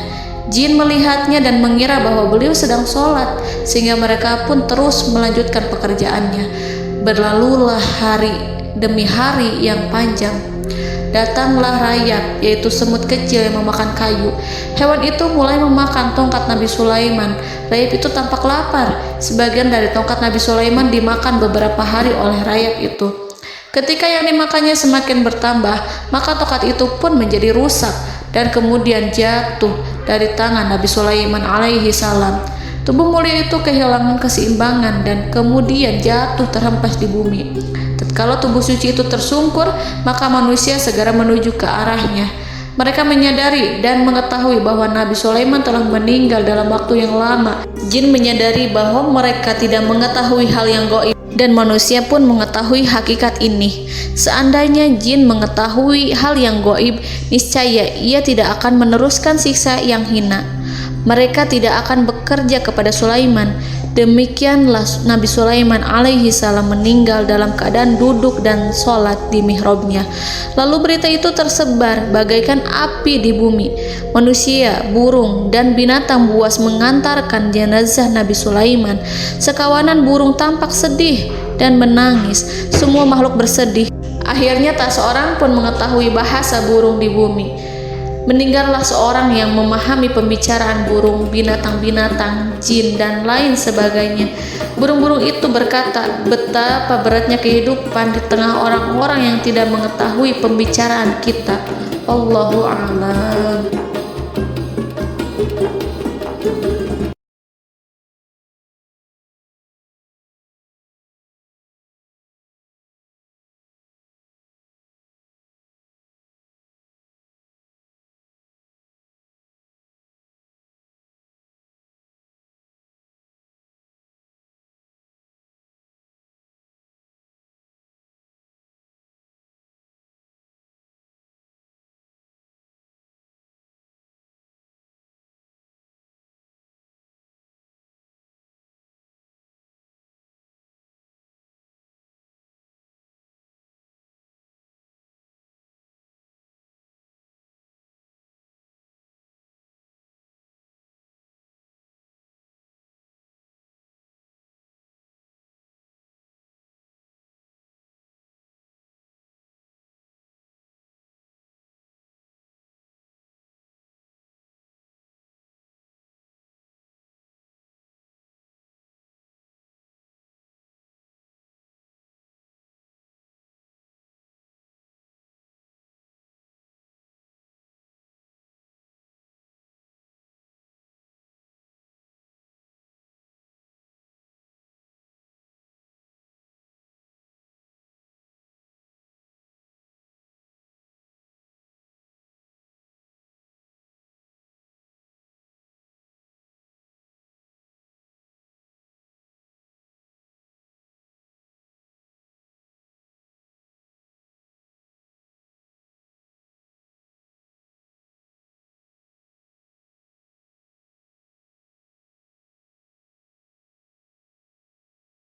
Jin melihatnya dan mengira bahwa beliau sedang sholat, sehingga mereka pun terus melanjutkan pekerjaannya. Berlalulah hari demi hari yang panjang. Datanglah rayap, yaitu semut kecil yang memakan kayu. Hewan itu mulai memakan tongkat Nabi Sulaiman. Rayap itu tampak lapar. Sebagian dari tongkat Nabi Sulaiman dimakan beberapa hari oleh rayap itu. Ketika yang dimakannya semakin bertambah, maka tongkat itu pun menjadi rusak dan kemudian jatuh dari tangan Nabi Sulaiman alaihi salam. Tubuh mulia itu kehilangan keseimbangan dan kemudian jatuh terhempas di bumi. Tatkala tubuh suci itu tersungkur, maka manusia segera menuju ke arahnya. Mereka menyadari dan mengetahui bahwa Nabi Sulaiman telah meninggal dalam waktu yang lama. Jin menyadari bahwa mereka tidak mengetahui hal yang gaib, dan manusia pun mengetahui hakikat ini. Seandainya jin mengetahui hal yang gaib, niscaya ia tidak akan meneruskan siksa yang hina. Mereka tidak akan bekerja kepada Sulaiman. Demikianlah Nabi Sulaiman alaihi salam meninggal dalam keadaan duduk dan sholat di mihrabnya. Lalu berita itu tersebar bagaikan api di bumi. Manusia, burung, dan binatang buas mengantarkan jenazah Nabi Sulaiman. Sekawanan burung tampak sedih dan menangis. Semua makhluk bersedih. Akhirnya tak seorang pun mengetahui bahasa burung di bumi. Meninggallah seorang yang memahami pembicaraan burung, binatang-binatang, jin, dan lain sebagainya. Burung-burung itu berkata, betapa beratnya kehidupan di tengah orang-orang yang tidak mengetahui pembicaraan kita. Allahu a'lam.